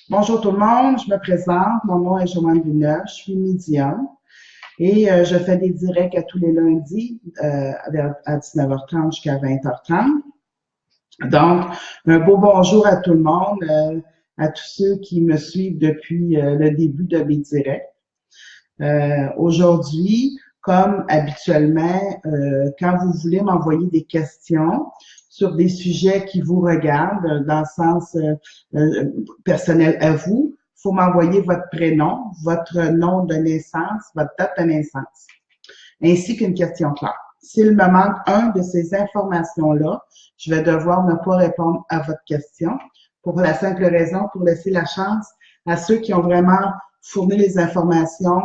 Bonjour tout le monde, je me présente. Mon nom est Joanne Villeneuve, je suis médium et je fais des directs à tous les lundis à 19h30 jusqu'à 20h30. Donc, un beau bonjour à tout le monde, à tous ceux qui me suivent depuis le début de mes directs. Aujourd'hui, comme habituellement, quand vous voulez m'envoyer des questions sur des sujets qui vous regardent, dans le sens personnel à vous, il faut m'envoyer votre prénom, votre nom de naissance, votre date de naissance, ainsi qu'une question claire. S'il me manque un de ces informations-là, je vais devoir ne pas répondre à votre question pour la simple raison, pour laisser la chance à ceux qui ont vraiment fourni les informations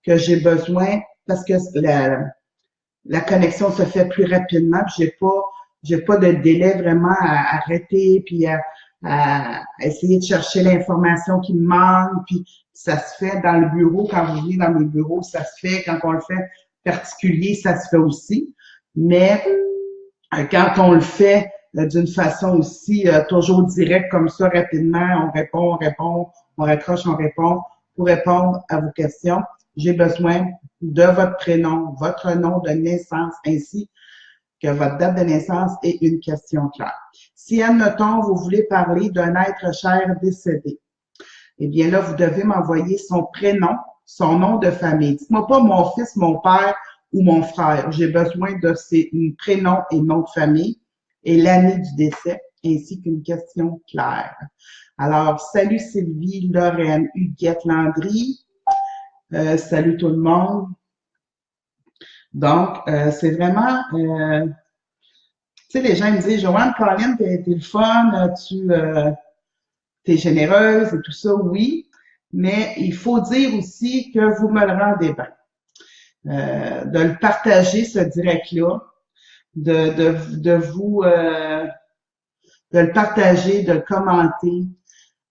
que j'ai besoin parce que la connexion se fait plus rapidement. J'ai pas de délai vraiment à arrêter puis à essayer de chercher l'information qui me manque. Puis ça se fait dans le bureau. Quand vous venez dans mes bureaux, ça se fait. Quand on le fait particulier, ça se fait aussi. Mais quand on le fait d'une façon aussi toujours directe comme ça, rapidement, on répond, on raccroche, on répond pour répondre à vos questions. J'ai besoin de votre prénom, votre nom de naissance, ainsi que votre date de naissance et une question claire. Si, admettons, vous voulez parler d'un être cher décédé, eh bien là, vous devez m'envoyer son prénom, son nom de famille. Dites-moi pas mon fils, mon père ou mon frère. J'ai besoin de ses prénoms et nom de famille et l'année du décès, ainsi qu'une question claire. Alors, salut Sylvie, Lorraine, Huguette, Landry. Salut tout le monde. Donc, c'est vraiment, tu sais, les gens me disent, Joanne, Colin, t'es le fun, t'es généreuse et tout ça, oui, mais il faut dire aussi que vous me le rendez bien. De le partager, ce direct-là, de le partager, de le commenter,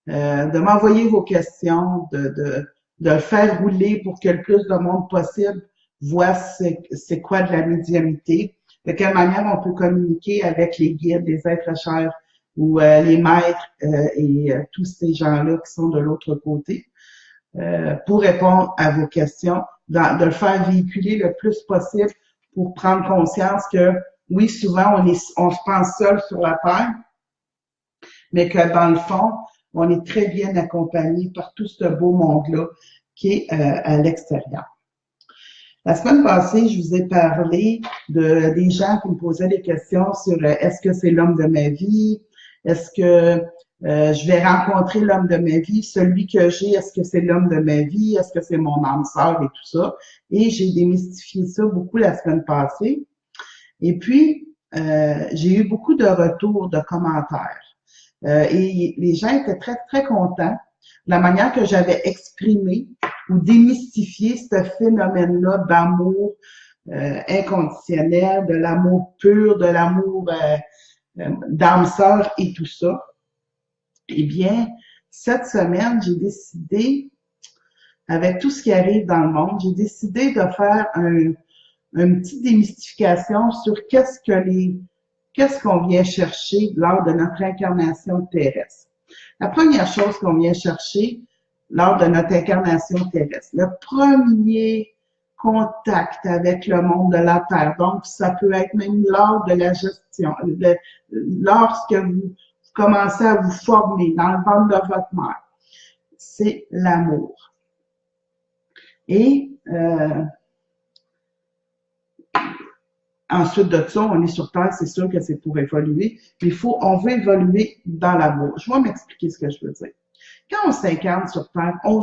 de m'envoyer vos questions, de le faire rouler pour que le plus de monde possible voit c'est quoi de la médiumnité, de quelle manière on peut communiquer avec les guides, les êtres chers ou les maîtres et tous ces gens-là qui sont de l'autre côté pour répondre à vos questions, de le faire véhiculer le plus possible pour prendre conscience que oui, souvent on se pense seul sur la terre, mais que dans le fond, on est très bien accompagné par tout ce beau monde-là qui est à l'extérieur. La semaine passée, je vous ai parlé des gens qui me posaient des questions sur est-ce que c'est l'homme de ma vie, est-ce que je vais rencontrer l'homme de ma vie, celui que j'ai, est-ce que c'est l'homme de ma vie, est-ce que c'est mon âme sœur et tout ça. Et j'ai démystifié ça beaucoup la semaine passée. Et puis, j'ai eu beaucoup de retours, de commentaires. Et les gens étaient très, très contents de la manière que j'avais exprimé ou démystifié ce phénomène-là d'amour inconditionnel, de l'amour pur, de l'amour d'âme sœur et tout ça. Eh bien, cette semaine, j'ai décidé, avec tout ce qui arrive dans le monde, j'ai décidé de faire une petite démystification sur qu'est-ce qu'on vient chercher lors de notre incarnation terrestre. La première chose qu'on vient chercher lors de notre incarnation terrestre, le premier contact avec le monde de la Terre, donc ça peut être même lors de la gestion, lorsque vous commencez à vous former dans le ventre de votre mère, c'est l'amour. Et ensuite de ça, on est sur Terre, c'est sûr que c'est pour évoluer. On veut évoluer dans l'amour. Je vais m'expliquer ce que je veux dire. Quand on s'incarne sur Terre, on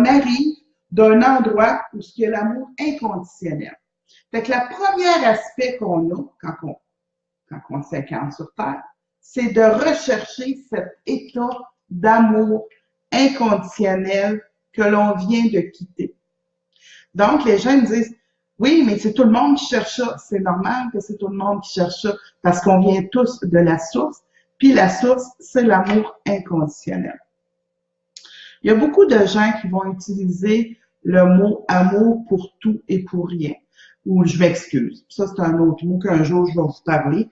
arrive d'un endroit où il y a l'amour inconditionnel. Fait que le premier aspect qu'on a quand on s'incarne sur Terre, c'est de rechercher cet état d'amour inconditionnel que l'on vient de quitter. Donc, les gens me disent, oui, mais c'est tout le monde qui cherche ça. C'est normal que c'est tout le monde qui cherche ça parce qu'on vient tous de la source. Puis la source, c'est l'amour inconditionnel. Il y a beaucoup de gens qui vont utiliser le mot amour pour tout et pour rien. ou je m'excuse. Ça, c'est un autre mot qu'un jour je vais vous parler.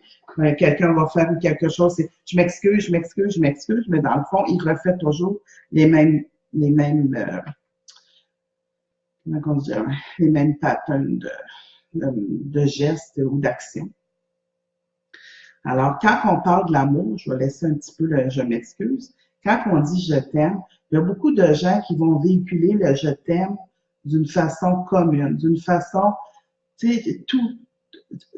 Quelqu'un va faire quelque chose, c'est je m'excuse, je m'excuse, je m'excuse, mais dans le fond, il refait toujours les mêmes, comment on dirait, les mêmes patterns de gestes ou d'actions. Alors, quand on parle de l'amour, je vais laisser un petit peu le je m'excuse. Quand on dit je t'aime, il y a beaucoup de gens qui vont véhiculer le je t'aime d'une façon commune, d'une façon, tu sais, tout,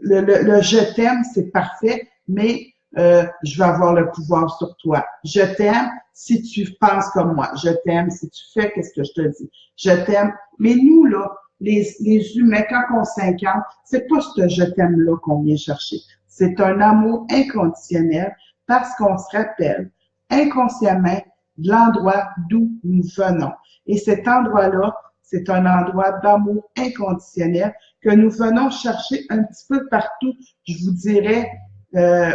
le je t'aime, c'est parfait, mais je vais avoir le pouvoir sur toi. Je t'aime si tu penses comme moi. Je t'aime si tu fais ce que je te dis. Je t'aime. Mais nous, là, les humains, quand on s'incarne, c'est pas ce je t'aime-là qu'on vient chercher. C'est un amour inconditionnel parce qu'on se rappelle inconsciemment de l'endroit d'où nous venons. Et cet endroit-là, c'est un endroit d'amour inconditionnel que nous venons chercher un petit peu partout, je vous dirais,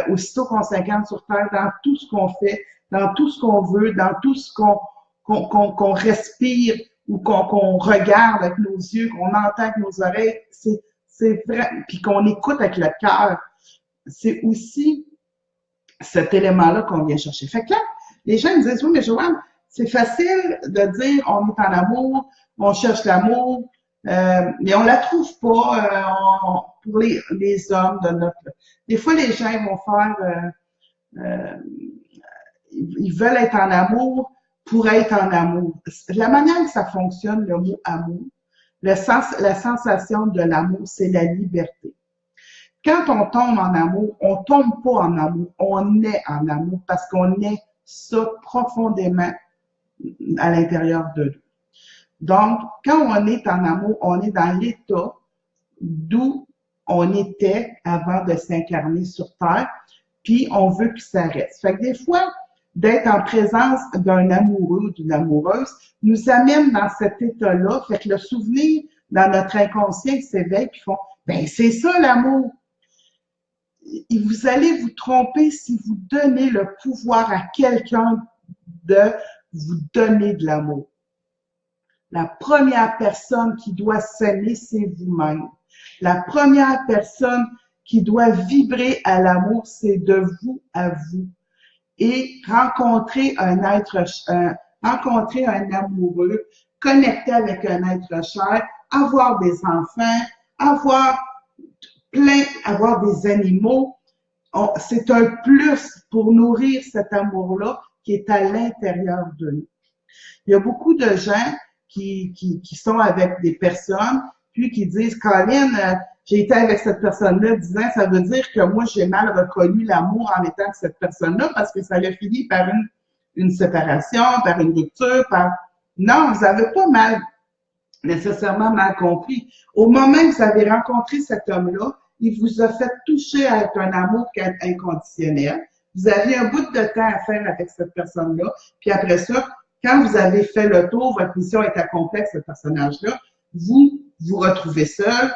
aussitôt qu'on s'incarne sur Terre, dans tout ce qu'on fait, dans tout ce qu'on veut, dans tout ce qu'on respire ou qu'on regarde avec nos yeux, qu'on entend avec nos oreilles, c'est vrai, puis qu'on écoute avec le cœur. C'est aussi cet élément-là qu'on vient chercher. Fait que là, les gens me disent, oui, mais Joanne, c'est facile de dire on est en amour, on cherche l'amour, mais on la trouve pas pour les hommes de notre. Des fois, les gens vont faire, ils veulent être en amour pour être en amour. La manière que ça fonctionne, le mot amour, la sensation de l'amour, c'est la liberté. Quand on tombe en amour, on tombe pas en amour, on est en amour parce qu'on est ça profondément à l'intérieur de nous. Donc, quand on est en amour, on est dans l'état d'où on était avant de s'incarner sur Terre, puis on veut que ça reste. Fait que des fois, d'être en présence d'un amoureux ou d'une amoureuse nous amène dans cet état-là, fait que le souvenir dans notre inconscient s'éveille, puis font, ben c'est ça l'amour. Et vous allez vous tromper si vous donnez le pouvoir à quelqu'un de vous donner de l'amour. La première personne qui doit s'aimer, c'est vous-même. La première personne qui doit vibrer à l'amour, c'est de vous à vous. Et rencontrer un amoureux, connecter avec un être cher, avoir des enfants, avoir des animaux, c'est un plus pour nourrir cet amour-là qui est à l'intérieur de nous. Il y a beaucoup de gens qui sont avec des personnes, puis qui disent, Colin, j'ai été avec cette personne-là 10 ans, ça veut dire que moi, j'ai mal reconnu l'amour en étant avec cette personne-là parce que ça a fini par une séparation, par une rupture, par... Non, vous n'avez pas nécessairement mal compris. Au moment où vous avez rencontré cet homme-là, il vous a fait toucher à un amour inconditionnel. Vous avez un bout de temps à faire avec cette personne-là, puis après ça, quand vous avez fait le tour, votre mission est accomplie avec ce personnage-là, vous vous retrouvez seul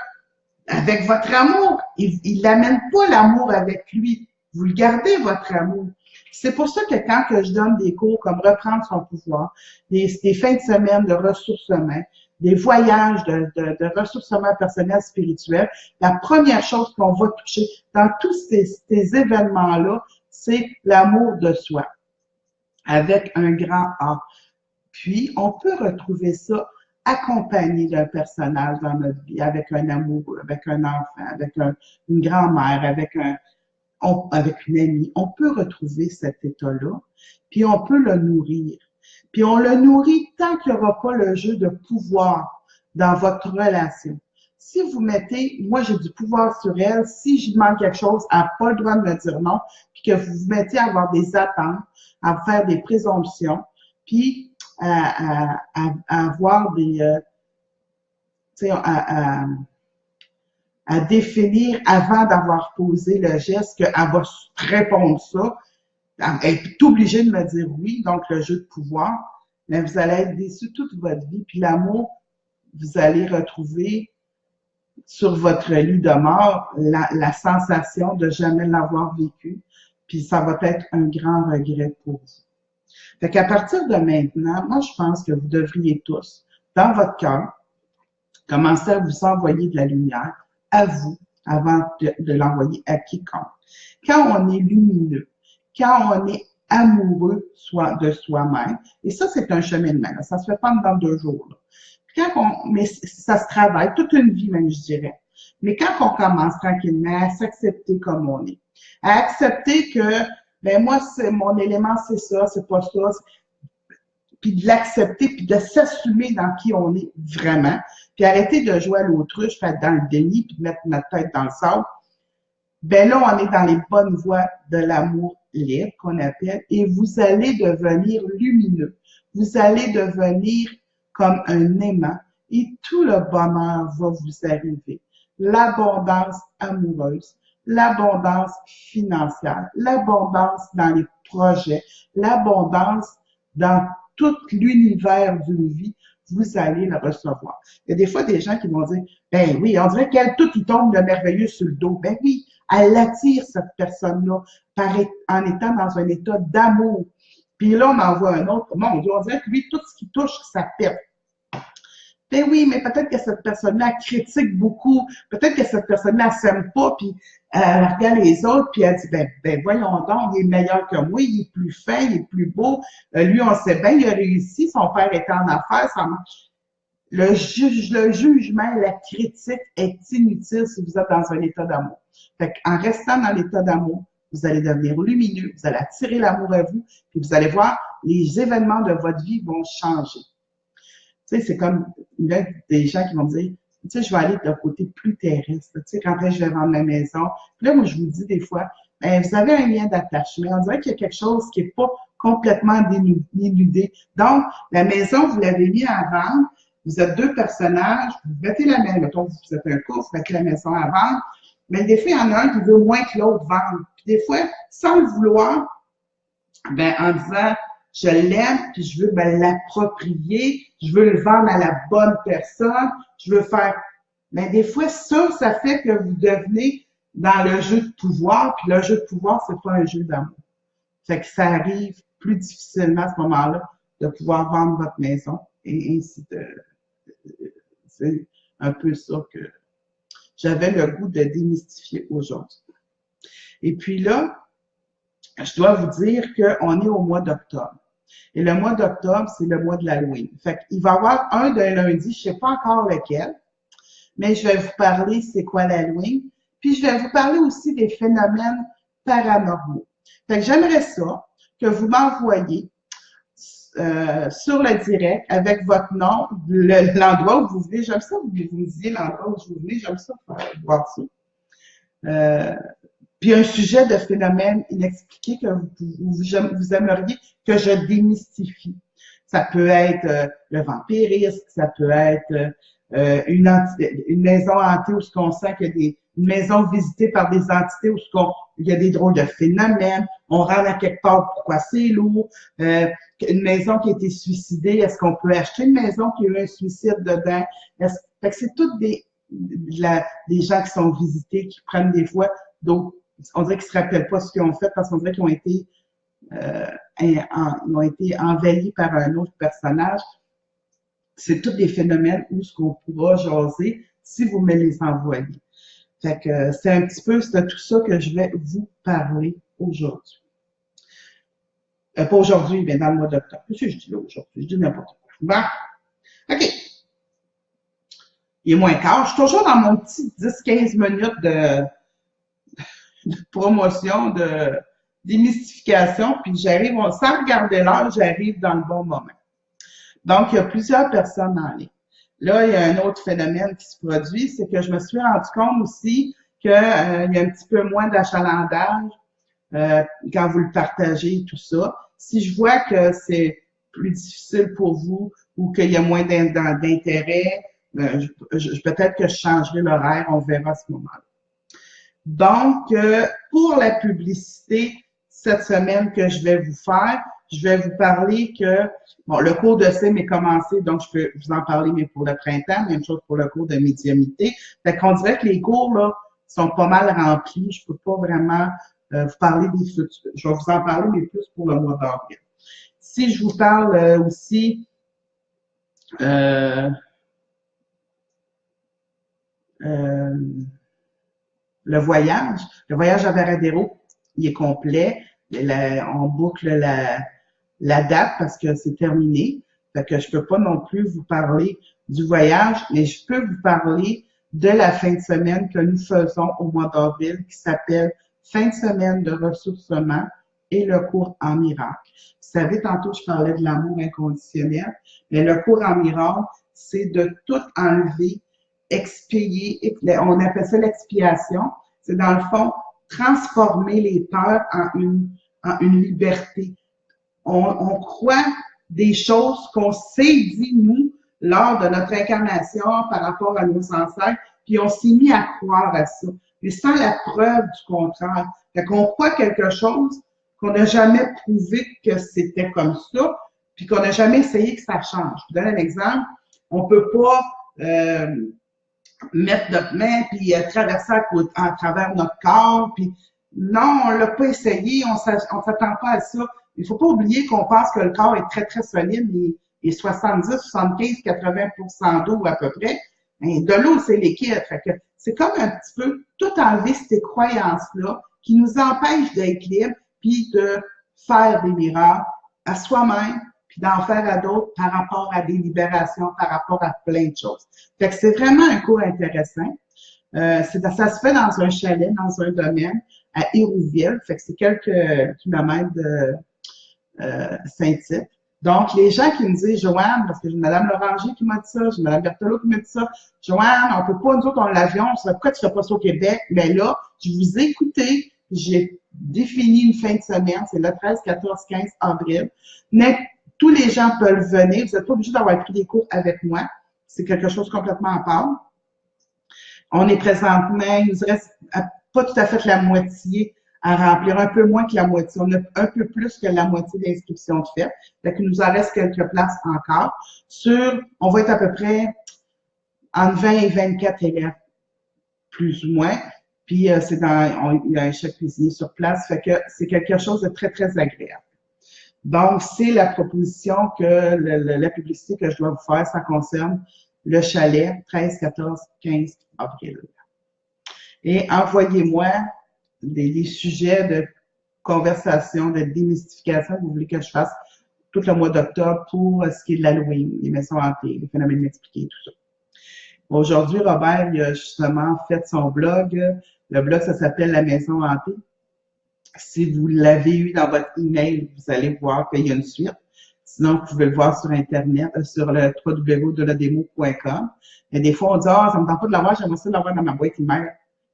avec votre amour. Il n'amène pas l'amour avec lui. Vous le gardez, votre amour. C'est pour ça que quand je donne des cours comme reprendre son pouvoir, des fins de semaine de ressourcement, des voyages de ressourcement personnel spirituel, la première chose qu'on va toucher dans tous ces événements-là, c'est l'amour de soi, avec un grand A. Puis, on peut retrouver ça accompagné d'un personnage dans notre vie, avec un amoureux, avec un enfant, avec une grand-mère, avec une amie. On peut retrouver cet état-là, puis on peut le nourrir. Puis on le nourrit tant qu'il n'y aura pas le jeu de pouvoir dans votre relation. Si vous mettez, moi j'ai du pouvoir sur elle, si je demande quelque chose, elle n'a pas le droit de me dire non, puis que vous vous mettez à avoir des attentes, à faire des présomptions, puis à avoir à définir avant d'avoir posé le geste qu'elle va répondre ça, elle est obligée de me dire oui, donc le jeu de pouvoir, mais vous allez être déçu toute votre vie, puis l'amour, vous allez retrouver sur votre lit de mort la sensation de jamais l'avoir vécu, puis ça va être un grand regret pour vous. Fait qu'à partir de maintenant, moi, je pense que vous devriez tous, dans votre cœur, commencer à vous envoyer de la lumière à vous avant de l'envoyer à quiconque. Quand on est lumineux, quand on est amoureux de soi-même, et ça, c'est un cheminement, là, ça se fait pas dans 2 jours. Là. Mais ça se travaille toute une vie, même, je dirais. Mais quand on commence tranquillement à s'accepter comme on est, à accepter que, ben moi, mon élément, c'est ça, c'est pas ça, puis de l'accepter, puis de s'assumer dans qui on est vraiment, puis arrêter de jouer à l'autruche, faire dans le déni, puis de mettre notre tête dans le sable, ben là, on est dans les bonnes voies de l'amour libre, qu'on appelle, et vous allez devenir lumineux. Vous allez devenir comme un aimant, et tout le bonheur va vous arriver. L'abondance amoureuse, l'abondance financière, l'abondance dans les projets, l'abondance dans tout l'univers d'une vie, vous allez le recevoir. Il y a des fois des gens qui vont dire, ben oui, on dirait qu'elle, tout il tombe de merveilleux sur le dos. Ben oui, elle attire cette personne-là en étant dans un état d'amour. Puis là, on en voit un autre. Mon Dieu, on dirait que lui, tout ce qui touche, ça pète. Ben oui, mais peut-être que cette personne-là critique beaucoup. Peut-être que cette personne-là, elle s'aime pas, puis elle regarde les autres, puis elle dit, ben voyons donc, il est meilleur que moi, il est plus fin, il est plus beau. Lui, on sait bien, il a réussi, son père était en affaires, ça marche. Le jugement, la critique est inutile si vous êtes dans un état d'amour. Fait qu'en restant dans l'état d'amour, vous allez devenir lumineux, vous allez attirer l'amour à vous, puis vous allez voir, les événements de votre vie vont changer. Tu sais, c'est comme, il y a des gens qui vont dire, tu sais, je vais aller d'un côté plus terrestre. Tu sais, quand je vais vendre ma maison. Puis là, moi, je vous dis des fois, ben, vous avez un lien d'attachement. On dirait qu'il y a quelque chose qui n'est pas complètement dénudé. Donc, la maison, vous l'avez mis à vendre. Vous êtes 2 personnages. Vous mettez la maison. Mettons, vous êtes un couple, vous mettez la maison à vendre. Mais des fois, il y en a un qui veut moins que l'autre vendre. Puis des fois, sans le vouloir, ben, en disant, je l'aime, puis je veux me l'approprier, je veux le vendre à la bonne personne, je veux faire. Mais des fois, ça fait que vous devenez dans le jeu de pouvoir, puis le jeu de pouvoir, c'est pas un jeu d'amour. Fait que ça arrive plus difficilement à ce moment-là de pouvoir vendre votre maison, et ainsi de. C'est un peu ça que j'avais le goût de démystifier aujourd'hui. Et puis là, je dois vous dire qu'on est au mois d'octobre. Et le mois d'octobre, c'est le mois de l'Halloween. Fait qu'il va y avoir un d'un lundi, je ne sais pas encore lequel, mais je vais vous parler c'est quoi l'Halloween. Puis je vais vous parler aussi des phénomènes paranormaux. Fait que j'aimerais ça que vous m'envoyiez sur le direct avec votre nom, l'endroit où vous venez. J'aime ça, vous me disiez l'endroit où vous venez. J'aime ça voir ça. Puis un sujet de phénomène inexpliqué que vous aimeriez que je démystifie. Ça peut être le vampirisme, ça peut être une maison hantée où on sent qu'il y a une maison visitée par des entités où il y a des drôles de phénomènes, on rentre à quelque part, pourquoi c'est lourd, une maison qui a été suicidée, est-ce qu'on peut acheter une maison qui a eu un suicide dedans? Fait que c'est toutes des gens qui sont visités, qui prennent des fois d'autres. On dirait qu'ils ne se rappellent pas ce qu'ils ont fait parce qu'on dirait qu'ils ont été, ils ont été envahis par un autre personnage. C'est tous des phénomènes où ce qu'on pourra jaser si vous me les envoyez. Fait que c'est un petit peu de tout ça que je vais vous parler aujourd'hui. Pas aujourd'hui, mais dans le mois d'octobre. Qu'est-ce que je dis là aujourd'hui? Je dis n'importe quoi. Bon. OK. Il est moins quart. Je suis toujours dans mon petit 10-15 minutes de promotion, de démystification, puis j'arrive, sans regarder l'heure, j'arrive dans le bon moment. Donc, il y a plusieurs personnes en ligne. Là, il y a un autre phénomène qui se produit, c'est que je me suis rendu compte aussi qu'il y a un petit peu moins d'achalandage quand vous le partagez et tout ça. Si je vois que c'est plus difficile pour vous ou qu'il y a moins d'intérêt, peut-être que je changerai l'horaire, on verra à ce moment-là. Donc, pour la publicité, cette semaine que je vais vous faire, je vais vous parler que, bon, le cours de CIM est commencé, donc je peux vous en parler, mais pour le printemps, même chose pour le cours de médiumnité. Fait qu'on dirait que les cours, là, sont pas mal remplis. Je peux pas vraiment vous parler des futurs. Je vais vous en parler, mais plus pour le mois d'avril. Si je vous parle aussi le voyage. Le voyage à Varadero, il est complet. On boucle la date parce que c'est terminé. Fait que je peux pas non plus vous parler du voyage, mais je peux vous parler de la fin de semaine que nous faisons au mois d'avril qui s'appelle Fin de semaine de ressourcement et le cours en miracle. Vous savez, tantôt, je parlais de l'amour inconditionnel, mais le cours en miracle, c'est de tout enlever, expier, on appelle ça l'expiation. C'est dans le fond, transformer les peurs en une liberté. On croit des choses qu'on s'est dit, nous, lors de notre incarnation par rapport à nos ancêtres, puis on s'est mis à croire à ça, mais sans la preuve du contraire. Fait qu'on croit quelque chose qu'on n'a jamais prouvé que c'était comme ça, puis qu'on n'a jamais essayé que ça change. Je vous donne un exemple. On peut pas mettre notre main puis traverser à travers notre corps, puis non, on l'a pas essayé, on s'attend pas à ça. Il faut pas oublier qu'on pense que le corps est très, très solide, il est 70, 75, 80% d'eau à peu près. Mais de l'eau, c'est liquide. Fait que c'est comme un petit peu tout enlever ces croyances-là qui nous empêchent d'être libres puis de faire des miracles à soi-même puis d'en faire à d'autres par rapport à des libérations, par rapport à plein de choses. Fait que c'est vraiment un cours intéressant. Ça se fait dans un chalet, dans un domaine, à Hérouville. Fait que c'est quelques kilomètres de Saint-Tite. Donc, les gens qui me disent, Joanne, parce que j'ai Mme Loranger qui m'a dit ça, j'ai Mme Berthelot qui m'a dit ça, Joanne, on peut pas, nous autres, on a l'avion, pourquoi tu fais pas ça au Québec? Mais là, je vous ai écouté, j'ai défini une fin de semaine, c'est le 13, 14, 15 avril. Mais tous les gens peuvent venir, vous n'êtes pas obligé d'avoir pris des cours avec moi, c'est quelque chose complètement à part. On est présentement, il nous reste pas tout à fait la moitié à remplir, un peu moins que la moitié. On a un peu plus que la moitié d'inscriptions de fait. Fait qu'il nous en reste quelques places encore. On va être à peu près entre 20 et 24 élèves, plus ou moins. Puis il y a un chef cuisinier sur place. Fait que c'est quelque chose de très, très agréable. Donc, c'est la proposition que la publicité que je dois vous faire, ça concerne le chalet 13, 14, 15 avril. Et envoyez-moi des sujets de conversation, de démystification que vous voulez que je fasse tout le mois d'octobre pour ce qui est de l'Halloween, les maisons hantées, les phénomènes inexpliqués, tout ça. Aujourd'hui, Robert, il a justement fait son blog. Le blog, ça s'appelle La Maison hantée. Si vous l'avez eu dans votre email, vous allez voir qu'il y a une suite. Sinon, vous pouvez le voir sur Internet, sur le www.delademo.com. Et des fois, on dit, ça me tente pas de l'avoir, j'aimerais ça l'avoir dans ma boîte email.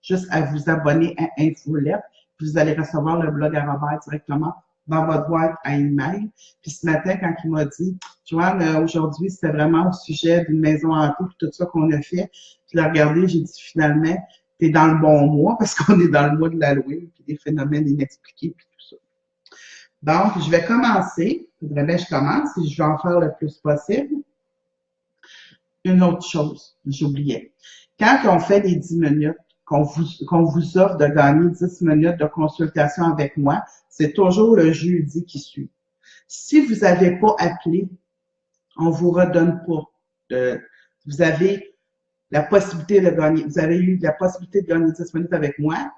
Juste à vous abonner à Infolette, puis vous allez recevoir le blog à Robert directement dans votre boîte à email. Puis ce matin, quand il m'a dit, Joanne, aujourd'hui, c'était vraiment au sujet d'une maison hantée, puis tout ça qu'on a fait. Je l'ai regardé, j'ai dit finalement, t'es dans le bon mois, parce qu'on est dans le mois de l'Halloween, puis des phénomènes inexpliqués, puis tout ça. Donc, je vais commencer. Vraiment, je commence et je vais en faire le plus possible. Une autre chose, j'oubliais. Quand on fait les 10 minutes, qu'on vous offre de gagner 10 minutes de consultation avec moi, c'est toujours le jeudi qui suit. Si vous n'avez pas appelé, on vous redonne pas. Vous avez la possibilité de gagner. Vous avez eu la possibilité de gagner 10 minutes avec moi.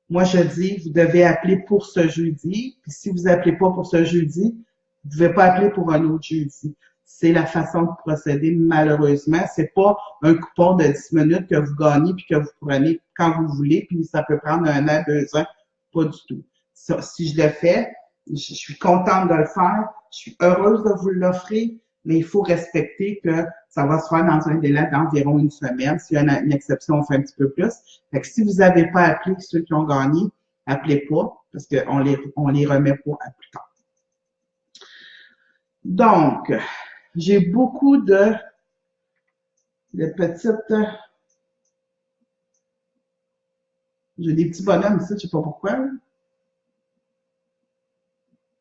Moi, je dis, vous devez appeler pour ce jeudi. Puis si vous appelez pas pour ce jeudi, vous ne devez pas appeler pour un autre jeudi. C'est la façon de procéder, malheureusement. C'est pas un coupon de 10 minutes que vous gagnez puis que vous prenez quand vous voulez, puis ça peut prendre 1 an, 2 ans. Pas du tout. Ça, si je le fais, je suis contente de le faire. Je suis heureuse de vous l'offrir, mais il faut respecter que ça va se faire dans un délai d'environ 1 semaine. S'il y a une exception, on fait un petit peu plus. Fait que si vous n'avez pas appelé ceux qui ont gagné, appelez pas, parce qu'on les remet pas à plus tard. Donc, j'ai beaucoup de petites... J'ai des petits bonhommes ici, je sais pas pourquoi.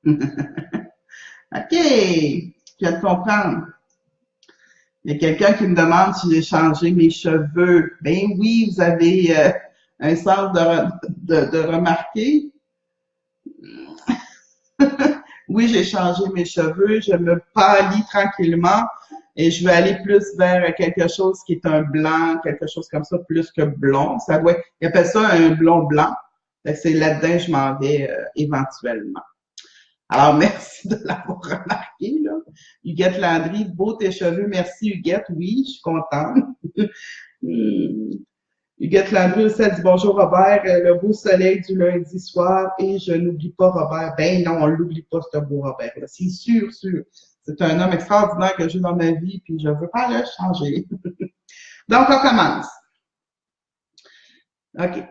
OK, je viens de comprendre. Il y a quelqu'un qui me demande si j'ai changé mes cheveux. Ben oui, vous avez un sens de remarquer. Oui, j'ai changé mes cheveux, je me pâlis tranquillement. Et je vais aller plus vers quelque chose qui est un blanc, quelque chose comme ça, plus que blond. Ça doit être, ils appellent ça un blond blanc. Fait que c'est là-dedans que je m'en vais éventuellement. Alors, merci de l'avoir remarqué, là. Huguette Landry, beau tes cheveux. Merci, Huguette. Oui, je suis contente. Huguette Landry aussi a dit bonjour Robert, le beau soleil du lundi soir et je n'oublie pas Robert. Ben non, on l'oublie pas, ce beau Robert-là. C'est sûr, sûr. C'est un homme extraordinaire que j'ai dans ma vie, puis je veux pas le changer. Donc, on commence. OK.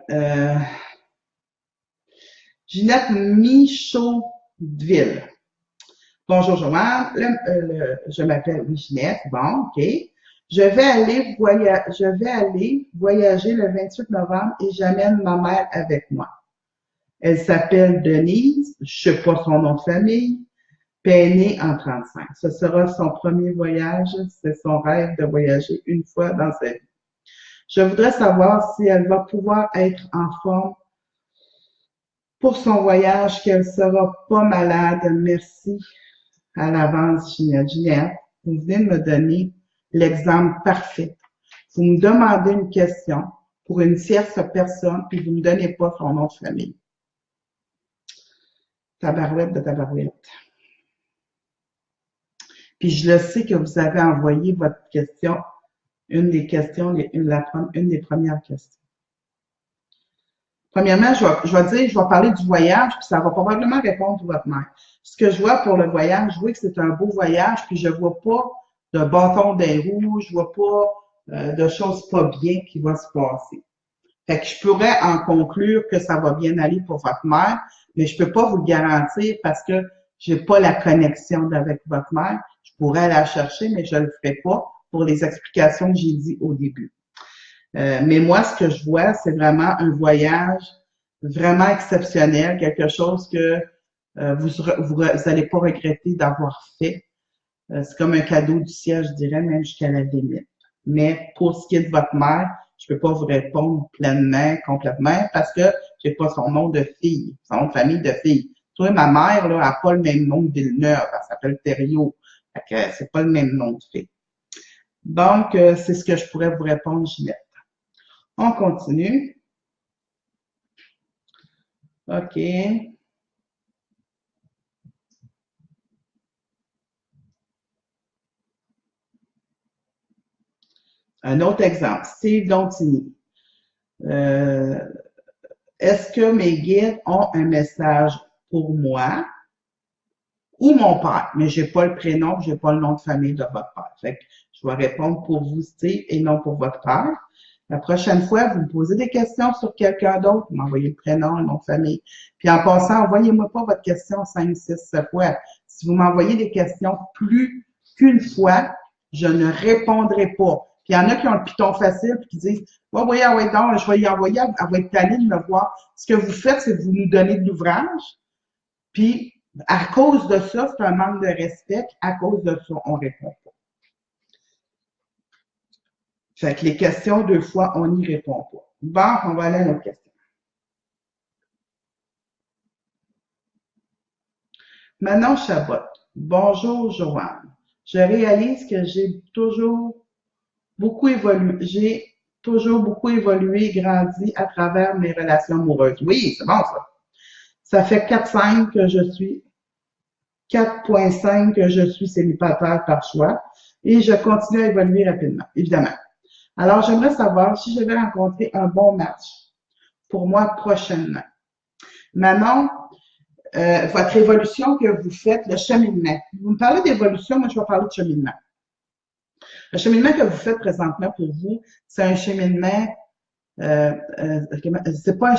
Ginette Michaudville. Bonjour, Joanne. Je m'appelle Ginette. Bon, OK. Je vais aller voyager le 28 novembre et j'amène ma mère avec moi. Elle s'appelle Denise. Je sais pas son nom de famille. Puis elle est née en 35. Ce sera son premier voyage. C'est son rêve de voyager une fois dans sa vie. Je voudrais savoir si elle va pouvoir être en forme pour son voyage, qu'elle sera pas malade. Merci à l'avance, Ginette. Vous venez de me donner l'exemple parfait. Vous me demandez une question pour une tierce personne, puis vous ne me donnez pas son nom de famille. Tabarouette de tabarouette. Puis je le sais que vous avez envoyé votre question, une des premières questions. Premièrement, je vais parler du voyage, puis ça va probablement répondre à votre mère. Ce que je vois pour le voyage, je vois que c'est un beau voyage, puis je vois pas de bâton des roues, je vois pas de choses pas bien qui vont se passer. Fait que je pourrais en conclure que ça va bien aller pour votre mère, mais je peux pas vous le garantir parce que j'ai pas la connexion avec votre mère. Je pourrais la chercher, mais je le ferai pas pour les explications que j'ai dit au début. Mais moi, ce que je vois, c'est vraiment un voyage vraiment exceptionnel, quelque chose que vous allez pas regretter d'avoir fait. C'est comme un cadeau du ciel, je dirais, même jusqu'à la limite. Mais pour ce qui est de votre mère, je peux pas vous répondre pleinement, complètement, parce que j'ai pas son nom de fille, son nom de famille de fille. Toi, ma mère, là, a pas le même nom de Villeneuve, elle s'appelle Thériault. Fait que c'est pas le même nom de fille. Donc, c'est ce que je pourrais vous répondre, Ginette. On continue. OK. Un autre exemple. Steve Dontini. Est-ce que mes guides ont un message pour moi ou mon père? Mais j'ai pas le prénom, j'ai pas le nom de famille de votre père. Fait que je vais répondre pour vous, Steve, et non pour votre père. La prochaine fois, vous me posez des questions sur quelqu'un d'autre, vous m'envoyez le prénom, le nom de famille. Puis en passant, envoyez-moi pas votre question 5, 6, 7 fois. Si vous m'envoyez des questions plus qu'une fois, je ne répondrai pas. Puis il y en a qui ont le piton facile puis qui disent ouais, oui, ah ouais, donc, je vais y envoyer, elle va être tannée de me voir. Ce que vous faites, c'est que vous nous donnez de l'ouvrage. Puis à cause de ça, c'est un manque de respect. À cause de ça, on répond pas. Fait que les questions, deux fois, on n'y répond pas. Bon, on va aller à notre question. Manon Chabot. Bonjour, Joanne. Je réalise que j'ai toujours beaucoup évolué et grandi à travers mes relations amoureuses. Oui, c'est bon, ça. Ça fait 4,5 que je suis 4,5 que je suis célibataire par choix et je continue à évoluer rapidement, évidemment. Alors, j'aimerais savoir si je vais rencontrer un bon match pour moi prochainement. Manon, votre évolution que vous faites, le cheminement. Vous me parlez d'évolution, moi je vais parler de cheminement. Le cheminement que vous faites présentement pour vous, c'est un cheminement, c'est pas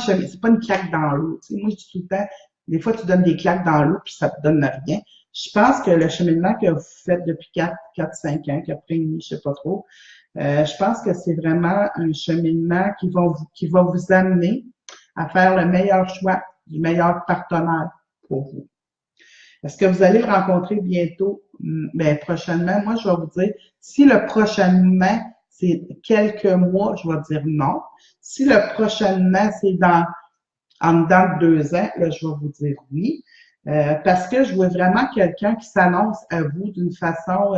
une claque dans l'eau. Moi, je dis tout le temps, des fois, tu donnes des claques dans l'eau puis ça te donne rien. Je pense que le cheminement que vous faites depuis 4, 5 ans, 4 ans et demi, je sais pas trop, je pense que c'est vraiment un cheminement qui va vous amener à faire le meilleur choix du meilleur partenaire pour vous. Est-ce que vous allez le rencontrer bientôt? Ben, prochainement, moi, je vais vous dire, si le prochainement, c'est quelques mois, je vais dire non. Si le prochainement, c'est en dedans de 2 ans, là, je vais vous dire oui. Parce que je vois vraiment quelqu'un qui s'annonce à vous d'une façon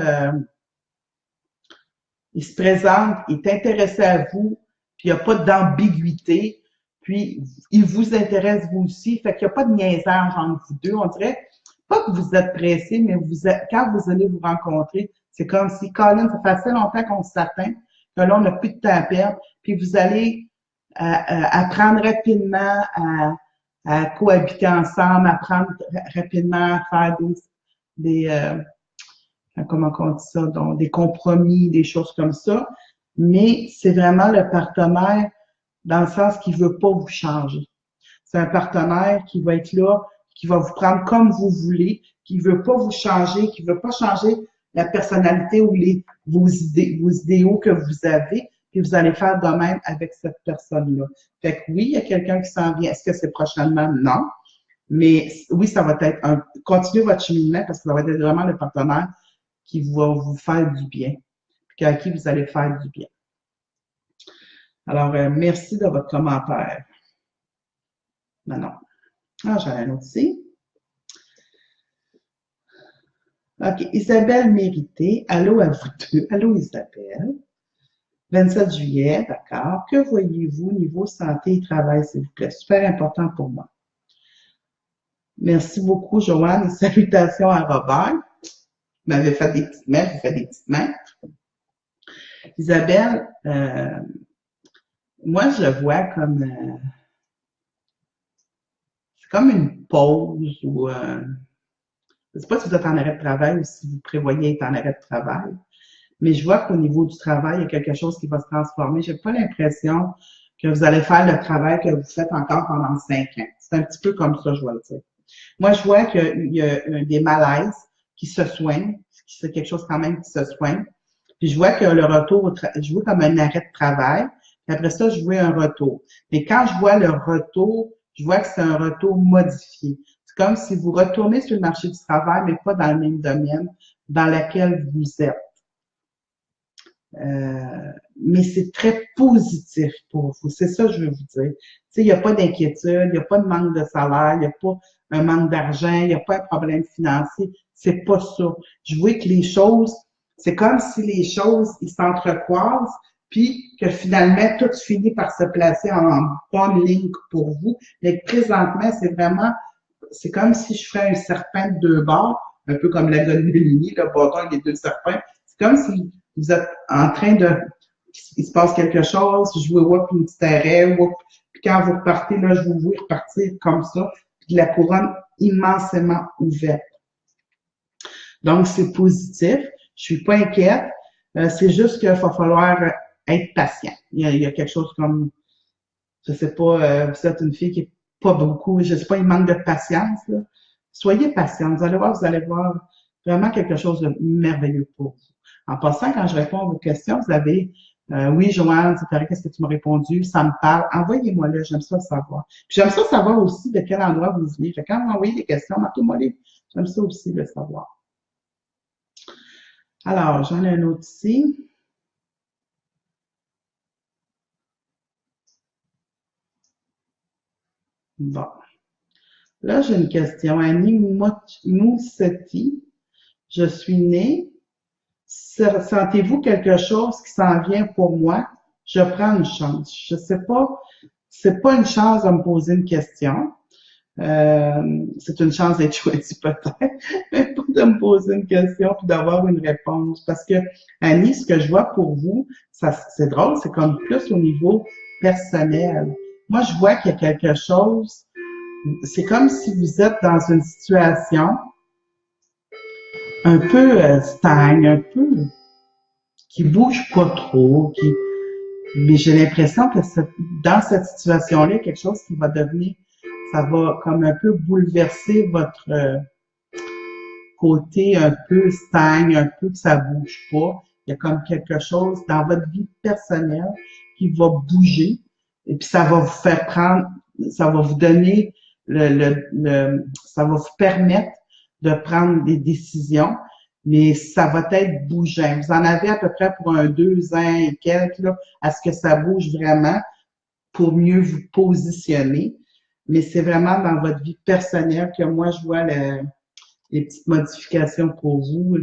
il se présente, il est intéressé à vous, puis il n'y a pas d'ambiguïté, puis il vous intéresse vous aussi, fait qu'il n'y a pas de niaisage entre vous deux. On dirait pas que vous êtes pressé, mais quand vous allez vous rencontrer, c'est comme si, Colin, ça fait assez longtemps qu'on s'atteint, que là, on n'a plus de temps à perdre, puis vous allez apprendre rapidement à cohabiter ensemble, apprendre rapidement à faire comment on dit ça, donc des compromis, des choses comme ça. Mais c'est vraiment le partenaire dans le sens qu'il veut pas vous changer. C'est un partenaire qui va être là, qui va vous prendre comme vous voulez, qui veut pas vous changer, qui veut pas changer la personnalité ou vos idéaux que vous avez, puis vous allez faire de même avec cette personne-là. Fait que oui, il y a quelqu'un qui s'en vient. Est-ce que c'est prochainement? Non. Mais oui, ça va être continuez votre cheminement parce que ça va être vraiment le partenaire qui va vous faire du bien, puis à qui vous allez faire du bien. Alors, merci de votre commentaire. Non. Ah, j'en ai un autre ici. OK. Isabelle Mérité. Allô à vous deux. Allô, Isabelle. 27 juillet, d'accord. Que voyez-vous niveau santé et travail, s'il vous plaît? Super important pour moi. Merci beaucoup, Joanne, et salutations à Robert. Vous m'avez fait des petites mains, je vous fais des petites mains. Isabelle, moi, je le vois comme c'est comme une pause ou je ne sais pas si vous êtes en arrêt de travail ou si vous prévoyez être en arrêt de travail, mais je vois qu'au niveau du travail, il y a quelque chose qui va se transformer. J'ai pas l'impression que vous allez faire le travail que vous faites encore pendant 5 ans. C'est un petit peu comme ça, je vois le dire. Moi, je vois qu'il y a des malaises qui se soignent, c'est quelque chose quand même qui se soigne. Puis je vois que le retour, je vois comme un arrêt de travail. Puis après ça, je vois un retour. Mais quand je vois le retour, je vois que c'est un retour modifié. C'est comme si vous retournez sur le marché du travail, mais pas dans le même domaine dans lequel vous êtes. Mais c'est très positif pour vous. C'est ça que je veux vous dire. Tu sais, il n'y a pas d'inquiétude, il n'y a pas de manque de salaire, il n'y a pas un manque d'argent, il n'y a pas un problème financier. C'est pas ça. Je vois que les choses, c'est comme si les choses, ils s'entrecroisent, puis que finalement, tout finit par se placer en bonne ligne pour vous. Mais présentement, c'est comme si je ferais un serpent de deux bords, un peu comme la Goldilini, le bâton des deux serpents. C'est comme si vous êtes en train il se passe quelque chose, je vois un petit arrêt, puis quand vous repartez, là, je vous vois repartir comme ça, puis la couronne immensément ouverte. Donc, c'est positif. Je suis pas inquiète. C'est juste qu'il va falloir être patient. Il y a quelque chose comme, je sais pas, vous êtes une fille qui est pas beaucoup, je sais pas, il manque de patience, là. Soyez patient. Vous allez voir vraiment quelque chose de merveilleux pour vous. En passant, quand je réponds à vos questions, vous avez oui, Joanne, c'est correct, qu'est-ce que tu m'as répondu? Ça me parle. Envoyez-moi-le, j'aime ça savoir. Puis j'aime ça savoir aussi de quel endroit vous venez. Fait quand vous m'envoyez des questions, marquez-moi-les. J'aime ça aussi le savoir. Alors, j'en ai un autre ici. Bon. Là, j'ai une question. Annie Moussetti. Je suis née. Sentez-vous quelque chose qui s'en vient pour moi? Je prends une chance. Je sais pas. C'est pas une chance de me poser une question. C'est une chance d'être choisi peut-être, mais pas de me poser une question puis d'avoir une réponse. Parce que, Annie, ce que je vois pour vous, ça, c'est drôle, c'est comme plus au niveau personnel. Moi, je vois qu'il y a quelque chose, c'est comme si vous êtes dans une situation un peu stagne, un peu qui bouge pas trop, mais j'ai l'impression que dans cette situation-là, il y a quelque chose qui va devenir, ça va comme un peu bouleverser votre côté un peu stagne, un peu que ça bouge pas. Il y a comme quelque chose dans votre vie personnelle qui va bouger et puis ça va vous faire prendre, ça va vous donner ça va vous permettre de prendre des décisions, mais ça va être bougeant. Vous en avez à peu près pour 2 ans et quelques, là, à ce que ça bouge vraiment pour mieux vous positionner. Mais c'est vraiment dans votre vie personnelle que moi, je vois les petites modifications pour vous,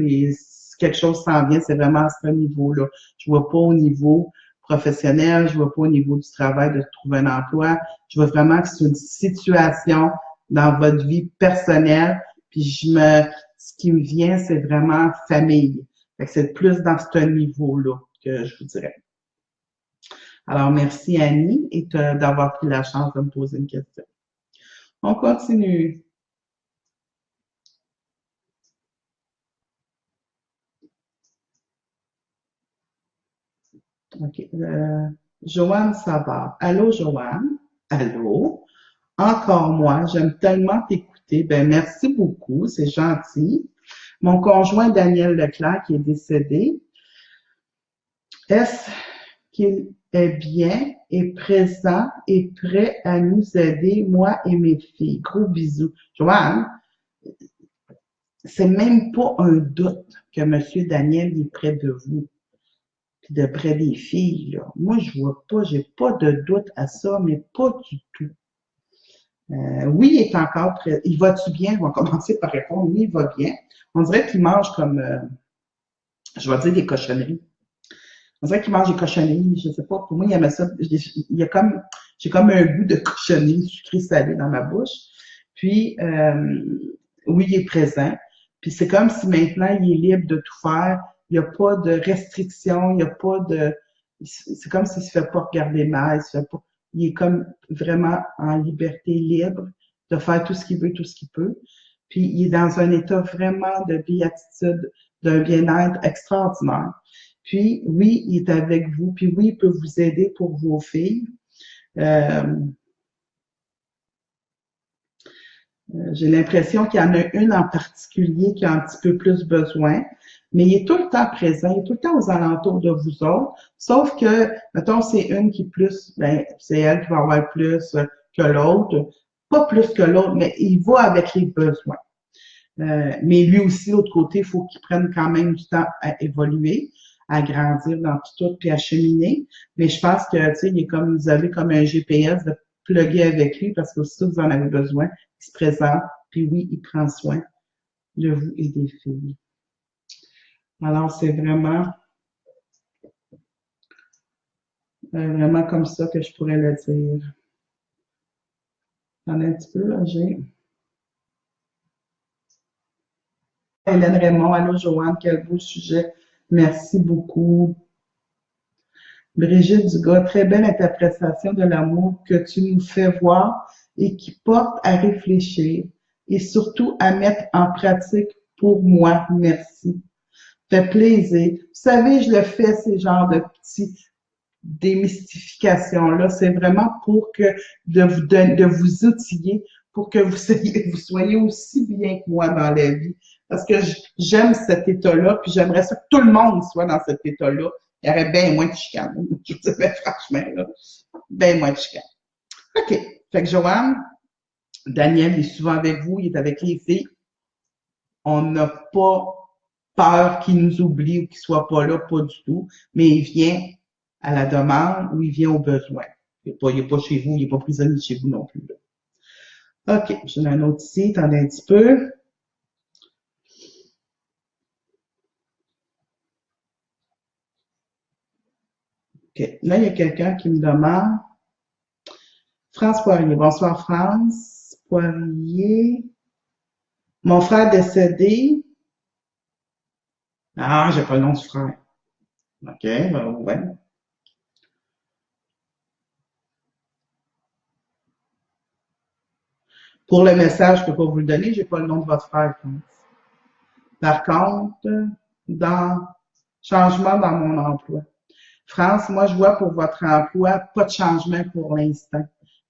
quelque chose s'en vient, c'est vraiment à ce niveau-là. Je vois pas au niveau professionnel, je vois pas au niveau du travail de trouver un emploi. Je vois vraiment que c'est une situation dans votre vie personnelle. Puis ce qui me vient, c'est vraiment famille. Fait que c'est plus dans ce niveau-là que je vous dirais. Alors, merci Annie et d'avoir pris la chance de me poser une question. On continue. OK. Joanne Savard. Allô, Joanne? Allô? Encore moi, j'aime tellement t'écouter. Ben, merci beaucoup, c'est gentil. Mon conjoint Daniel Leclerc qui est décédé, est-ce qu'il est bien et présent et prêt à nous aider, moi et mes filles? Gros bisous. Joanne, c'est même pas un doute que Monsieur Daniel est près de vous, puis de près des filles, là. Moi, je vois pas, j'ai pas de doute à ça, mais pas du tout. Oui, il est encore prêt. Il va-tu bien? On va commencer par répondre. Oui, il va bien. On dirait qu'il mange comme, je vais dire des cochonneries. On dirait qu'il mange des cochonneries. Je sais pas. Pour moi, il aimait ça. J'ai comme un goût de cochonnerie sucré salé dans ma bouche. Puis, oui, il est présent. Puis c'est comme si maintenant il est libre de tout faire. Il n'y a pas de restrictions, il n'y a pas de. C'est comme s'il se fait pas regarder mal, il se fait pas. Il est comme vraiment en liberté libre de faire tout ce qu'il veut, tout ce qu'il peut. Puis il est dans un état vraiment de béatitude, d'un bien-être extraordinaire. Puis oui, il est avec vous. Puis oui, il peut vous aider pour vos filles. Euh, J'ai l'impression qu'il y en a une en particulier qui a un petit peu plus besoin, mais il est tout le temps présent, il est tout le temps aux alentours de vous autres, sauf que, mettons, c'est une qui est plus, ben, c'est elle qui va avoir plus que l'autre, pas plus que l'autre, mais il va avec les besoins. Mais lui aussi, de l'autre côté, il faut qu'il prenne quand même du temps à évoluer, à grandir dans tout, puis à cheminer. Mais je pense que, tu sais, il est comme, vous avez comme un GPS de plugger avec lui parce que aussi vous en avez besoin, il se présente, puis oui, il prend soin de vous et des filles. Alors, c'est vraiment comme ça que je pourrais le dire. T'en as un petit peu, là, j'ai. Hélène Raymond, allô Joanne, quel beau sujet. Merci beaucoup. Brigitte Dugas, très belle interprétation de l'amour que tu nous fais voir et qui porte à réfléchir et surtout à mettre en pratique pour moi. Merci. Fait plaisir. Vous savez, je le fais, ces genres de petits démystifications-là. C'est vraiment pour que de vous outiller pour que vous soyez aussi bien que moi dans la vie. Parce que j'aime cet état-là, puis j'aimerais ça que tout le monde soit dans cet état-là. Il y aurait bien moins de chicane. Je vous dirais franchement, là. Bien moins de chicane. OK. Fait que Joanne, Daniel est souvent avec vous, il est avec les filles. On n'a pas peur qu'il nous oublie ou qu'il soit pas là, pas du tout. Mais il vient à la demande ou il vient au besoin. Il est pas chez vous, il n'est pas prisonnier chez vous non plus, là. OK. J'en ai un autre ici. Attendez un petit peu. OK. Là, il y a quelqu'un qui me demande. France Poirier. Bonsoir, France Poirier. Mon frère décédé. Ah, j'ai pas le nom du frère. OK, ben, ouais. Pour le message, je peux pas vous le donner, j'ai pas le nom de votre frère, France. Par contre, dans changement dans mon emploi. France, moi, je vois pour votre emploi, pas de changement pour l'instant.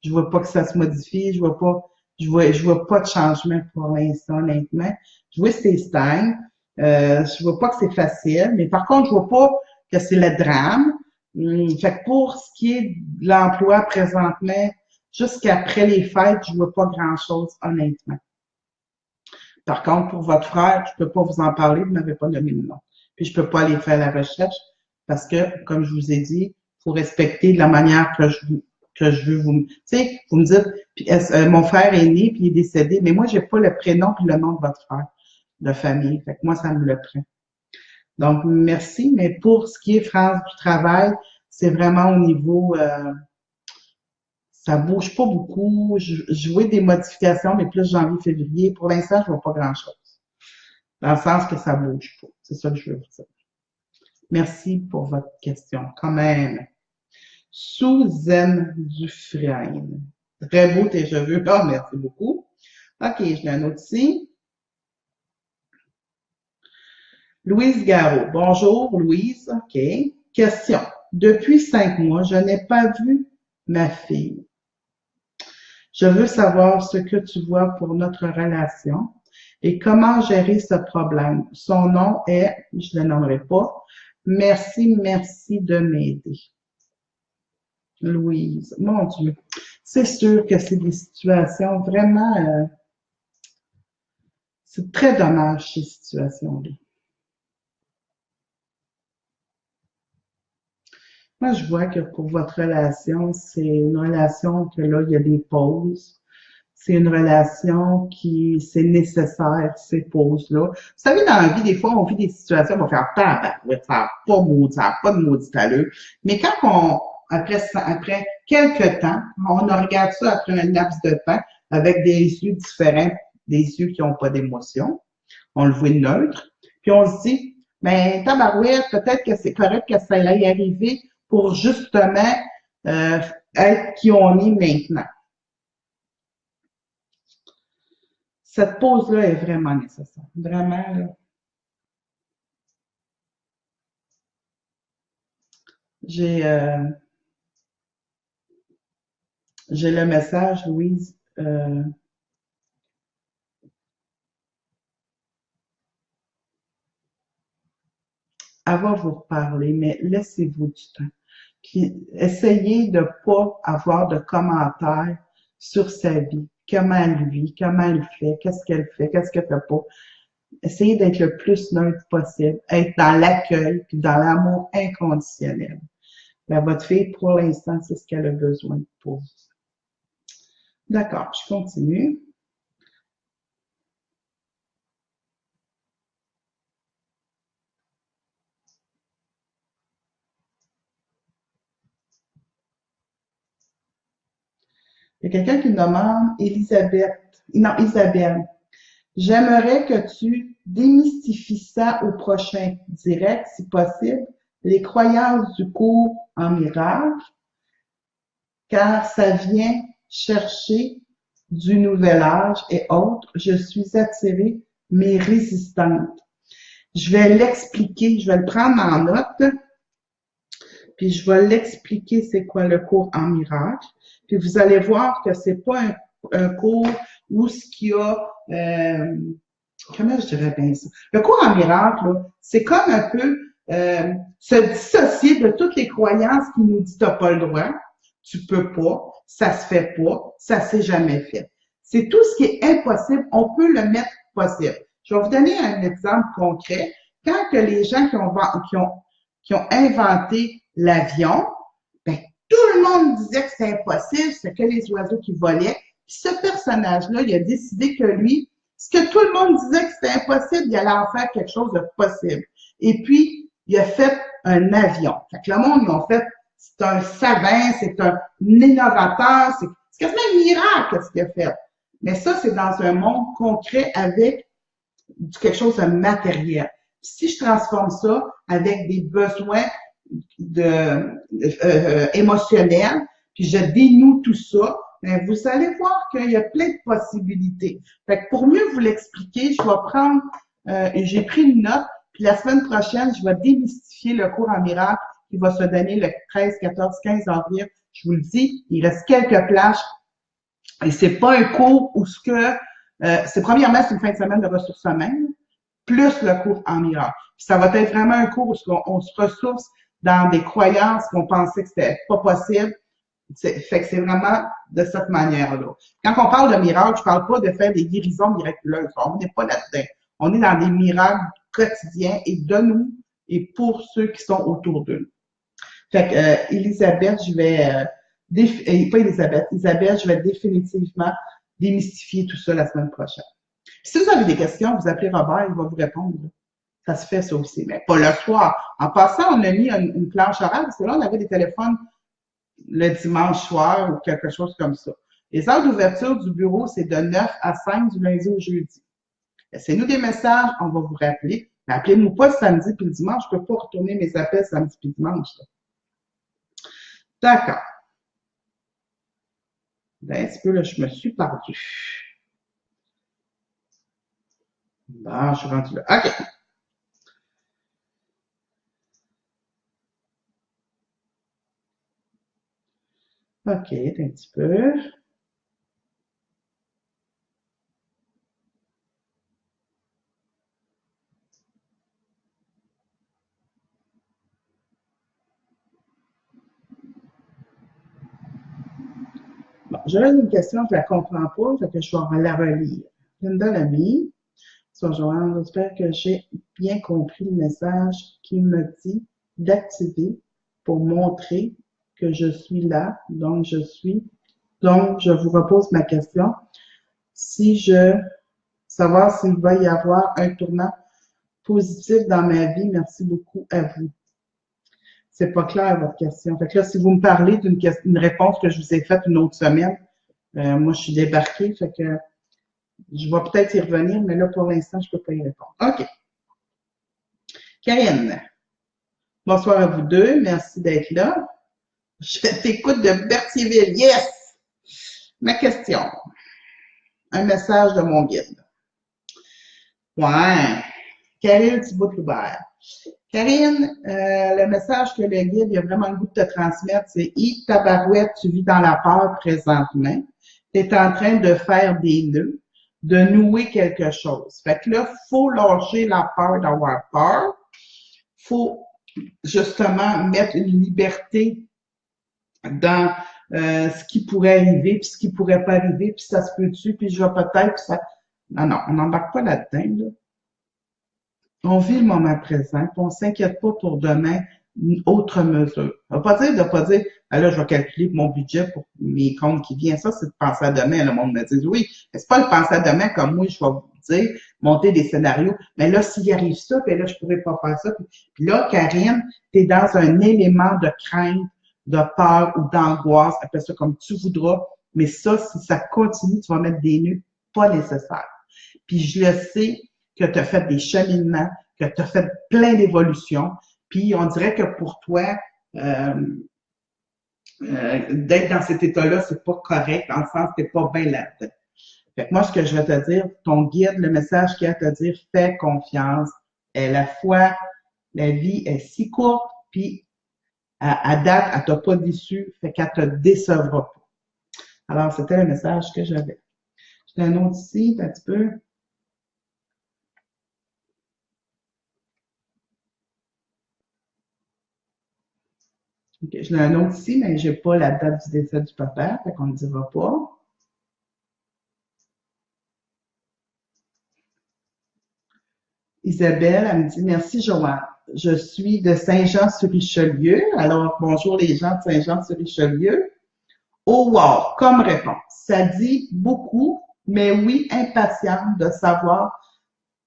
Je vois pas que ça se modifie, je vois pas de changement pour l'instant, honnêtement. Je vois que c'est stagne. Je vois pas que c'est facile, mais par contre, je vois pas que c'est le drame. Fait que pour ce qui est de l'emploi présentement, jusqu'après les fêtes, je vois pas grand-chose, honnêtement. Par contre, pour votre frère, je peux pas vous en parler, vous m'avez pas donné le nom. Puis je peux pas aller faire la recherche parce que, comme je vous ai dit, il faut respecter de la manière que je veux vous. Tu sais, vous me dites, puis, mon frère est né puis il est décédé, mais moi j'ai pas le prénom puis le nom de votre frère de famille. Fait que moi ça me le prend. Donc, merci, mais pour ce qui est France du travail, c'est vraiment au niveau, ça bouge pas beaucoup. Je vois des modifications, mais plus janvier, février. Pour l'instant, je vois pas grand-chose. Dans le sens que ça bouge pas. C'est ça que je veux vous dire. Merci pour votre question. Quand même. Suzanne Dufresne. Très beau tes cheveux. Oh, merci beaucoup. OK, je l'ai un autre ici. Louise Garot. Bonjour, Louise. OK. Question. Depuis 5 mois, je n'ai pas vu ma fille. Je veux savoir ce que tu vois pour notre relation et comment gérer ce problème. Son nom est, je ne le nommerai pas, merci, merci de m'aider. Louise, mon Dieu, c'est sûr que c'est des situations vraiment, c'est très dommage ces situations-là. Moi, je vois que pour votre relation, c'est une relation que là, il y a des pauses. C'est une relation qui, c'est nécessaire, ces pauses-là. Vous savez, dans la vie, des fois, on vit des situations, on va faire tabarouette, ça n'a pas maudit, ça n'a pas de maudit allure. Mais quand après quelques temps, on regarde ça après un laps de temps avec des yeux différents, des yeux qui n'ont pas d'émotion. On le voit neutre. Puis on se dit, ben, tabarouette, peut-être que c'est correct que ça aille arriver pour justement être qui on est maintenant. Cette pause-là est vraiment nécessaire. Vraiment, là. J'ai j'ai le message, Louise. Elle va vous reparler, mais laissez-vous du temps. Puis essayez de pas avoir de commentaires sur sa vie. Comment elle vit, comment elle fait, qu'est-ce qu'elle fait pas. Essayez d'être le plus neutre possible, être dans l'accueil puis dans l'amour inconditionnel. Ben, votre fille, pour l'instant, c'est ce qu'elle a besoin pour vous. D'accord, je continue. Il y a quelqu'un qui me demande, Isabelle, j'aimerais que tu démystifies ça au prochain direct, si possible, les croyances du cours en miracle, car ça vient chercher du nouvel âge et autres. Je suis attirée, mais résistante. Je vais l'expliquer, je vais le prendre en note, puis je vais l'expliquer c'est quoi le cours en miracle. Puis vous allez voir que c'est pas un cours où ce qu'il y a, comment je dirais bien ça? Le cours en miracle, c'est comme un peu se dissocier de toutes les croyances qui nous disent t'as pas le droit, tu peux pas, ça se fait pas, ça s'est jamais fait. C'est tout ce qui est impossible, on peut le mettre possible. Je vais vous donner un exemple concret. Quand que les gens qui ont inventé l'avion, ben, tout le monde disait que c'était impossible, c'était que les oiseaux qui volaient. Puis ce personnage-là, il a décidé que lui, ce que tout le monde disait que c'était impossible, il allait en faire quelque chose de possible. Et puis, il a fait un avion. Fait que le monde, ils ont fait, c'est un savant, c'est un innovateur, c'est quasiment un miracle ce qu'il a fait. Mais ça, c'est dans un monde concret avec quelque chose de matériel. Si je transforme ça avec des besoins émotionnels, puis je dénoue tout ça, bien, vous allez voir qu'il y a plein de possibilités. Fait que pour mieux vous l'expliquer, je vais prendre, j'ai pris une note, puis la semaine prochaine, je vais démystifier le cours en miracle qui va se donner le 13, 14, 15 avril. Je vous le dis, il reste quelques plages. Et c'est pas un cours où ce que c'est premièrement, c'est une fin de semaine de ressources humaines, plus le cours en miracle. Puis ça va être vraiment un cours où on se ressource dans des croyances qu'on pensait que c'était pas possible. Fait que c'est vraiment de cette manière-là. Quand on parle de miracle, je parle pas de faire des guérisons miraculeuses. On n'est pas là-dedans. On est dans des miracles quotidiens et de nous et pour ceux qui sont autour d'eux. Fait que Elisabeth, je vais pas Elisabeth, Isabelle, je vais définitivement démystifier tout ça la semaine prochaine. Puis si vous avez des questions, vous appelez Robert, il va vous répondre. Ça se fait ça aussi, mais pas le soir. En passant, on a mis une planche horaire parce que là, on avait des téléphones le dimanche soir ou quelque chose comme ça. Les heures d'ouverture du bureau, c'est de 9 à 5 du lundi au jeudi. Laissez-nous des messages, on va vous rappeler. Mais appelez-nous pas le samedi puis le dimanche. Je peux pas retourner mes appels samedi puis dimanche. D'accord. Ben, un petit peu, là, je me suis perdue. Bon, je suis rendu là. OK. OK, un petit peu. Bon, j'avais une question, je ne la comprends pas, fait que je vais la relire. Linda Lamy, sur Joanne, j'espère que j'ai bien compris le message qui me dit d'activer pour montrer que je suis là, donc je suis. Donc, je vous repose ma question. Si je savoir s'il va y avoir un tournant positif dans ma vie, merci beaucoup à vous. C'est pas clair votre question. Fait que là, si vous me parlez d'une réponse que je vous ai faite une autre semaine, moi je suis débarquée, fait que je vais peut-être y revenir, mais là pour l'instant, je peux pas y répondre. OK. Karine, bonsoir à vous deux, merci d'être là. Je t'écoute de Berthierville. Yes! Ma question. Un message de mon guide. Ouais. Karine Thibault-Loubert. Karine, le message que le guide a vraiment le goût de te transmettre, c'est « tabarouette, tu vis dans la peur présentement. Tu es en train de faire des nœuds, de nouer quelque chose. » Fait que là, il faut lâcher la peur d'avoir peur. Il faut justement mettre une liberté dans ce qui pourrait arriver, puis ce qui pourrait pas arriver, puis ça se peut-tu, puis je vais peut-être, puis ça... Non, non, on n'embarque pas là-dedans, là. On vit le moment présent, puis on ne s'inquiète pas pour demain une autre mesure. Ça ne veut pas dire de pas dire, ah là, je vais calculer mon budget pour mes comptes qui viennent. Ça, c'est de penser à demain. Le monde me dit, oui, mais c'est pas le penser à demain comme moi, je vais vous dire, monter des scénarios. Mais là, s'il arrive ça, puis là, je pourrais pas faire ça. Puis là, Karine, tu es dans un élément de crainte, de peur ou d'angoisse, appelle ça comme tu voudras. Mais ça, si ça continue, tu vas mettre des nœuds pas nécessaires. Puis je le sais, que tu as fait des cheminements, que tu as fait plein d'évolutions. Puis on dirait que pour toi, d'être dans cet état-là, c'est pas correct, dans le sens que t'es pas bien là-dedans. Fait que moi, ce que je vais te dire, ton guide, le message qu'il y a à te dire, fais confiance. Et la foi, la vie est si courte, puis à date, elle t'a pas déçu, fait qu'elle te décevra pas. Alors, c'était le message que j'avais. J'ai un autre ici, un petit peu. Okay, je l'ai un autre ici, mais j'ai pas la date du décès du papa, fait qu'on ne dira pas. Isabelle, elle me dit merci Joanne. Je suis de Saint-Jean-sur-Richelieu. Alors, bonjour les gens de Saint-Jean-sur-Richelieu. Oh wow, comme réponse. Ça dit beaucoup, mais oui, impatiente de savoir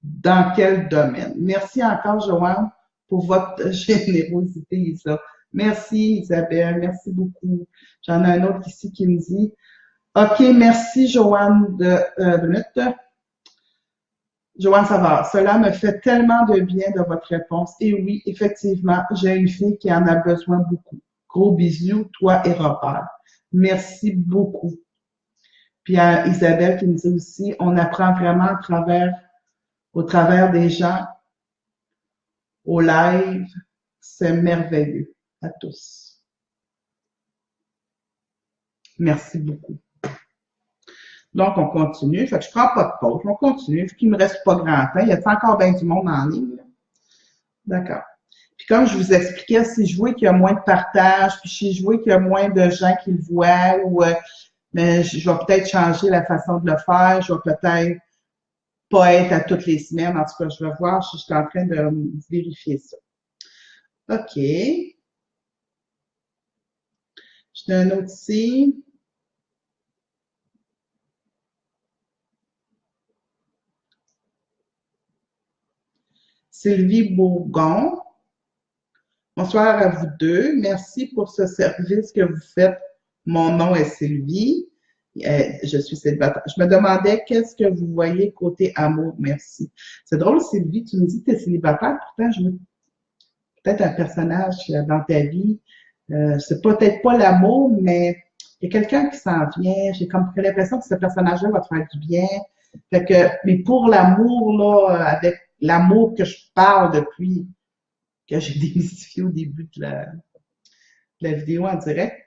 dans quel domaine. Merci encore, Joanne, pour votre générosité, Isa. Merci, Isabelle. Merci beaucoup. J'en ai un autre ici qui me dit OK, merci, Joanne de minute. Joanne Savard, cela me fait tellement de bien de votre réponse. Et oui, effectivement, j'ai une fille qui en a besoin beaucoup. Gros bisous, toi et Robert. Merci beaucoup. Puis à Isabelle qui me dit aussi, on apprend vraiment au travers des gens, au live. C'est merveilleux. À tous. Merci beaucoup. Donc, on continue. Fait que je prends pas de pause. On continue. Puis, il me reste pas grand temps. Il y a encore bien du monde en ligne? D'accord. Puis comme je vous expliquais, si je vois qu'il y a moins de partage, puis si je vois qu'il y a moins de gens qui le voient, ou mais je vais peut-être changer la façon de le faire, je vais peut-être pas être à toutes les semaines. En tout cas, je vais voir, je suis en train de vérifier ça. OK. J'ai un autre ici. Sylvie Bourgon. Bonsoir à vous deux. Merci pour ce service que vous faites. Mon nom est Sylvie. Je suis célibataire. Je me demandais qu'est-ce que vous voyez côté amour. Merci. C'est drôle, Sylvie, tu me dis que tu es célibataire. Pourtant, je veux peut-être un personnage dans ta vie. C'est peut-être pas l'amour, mais il y a quelqu'un qui s'en vient. J'ai comme l'impression que ce personnage-là va te faire du bien. Fait que, mais pour l'amour, là, avec l'amour que je parle depuis que j'ai démystifié au début de la vidéo en direct,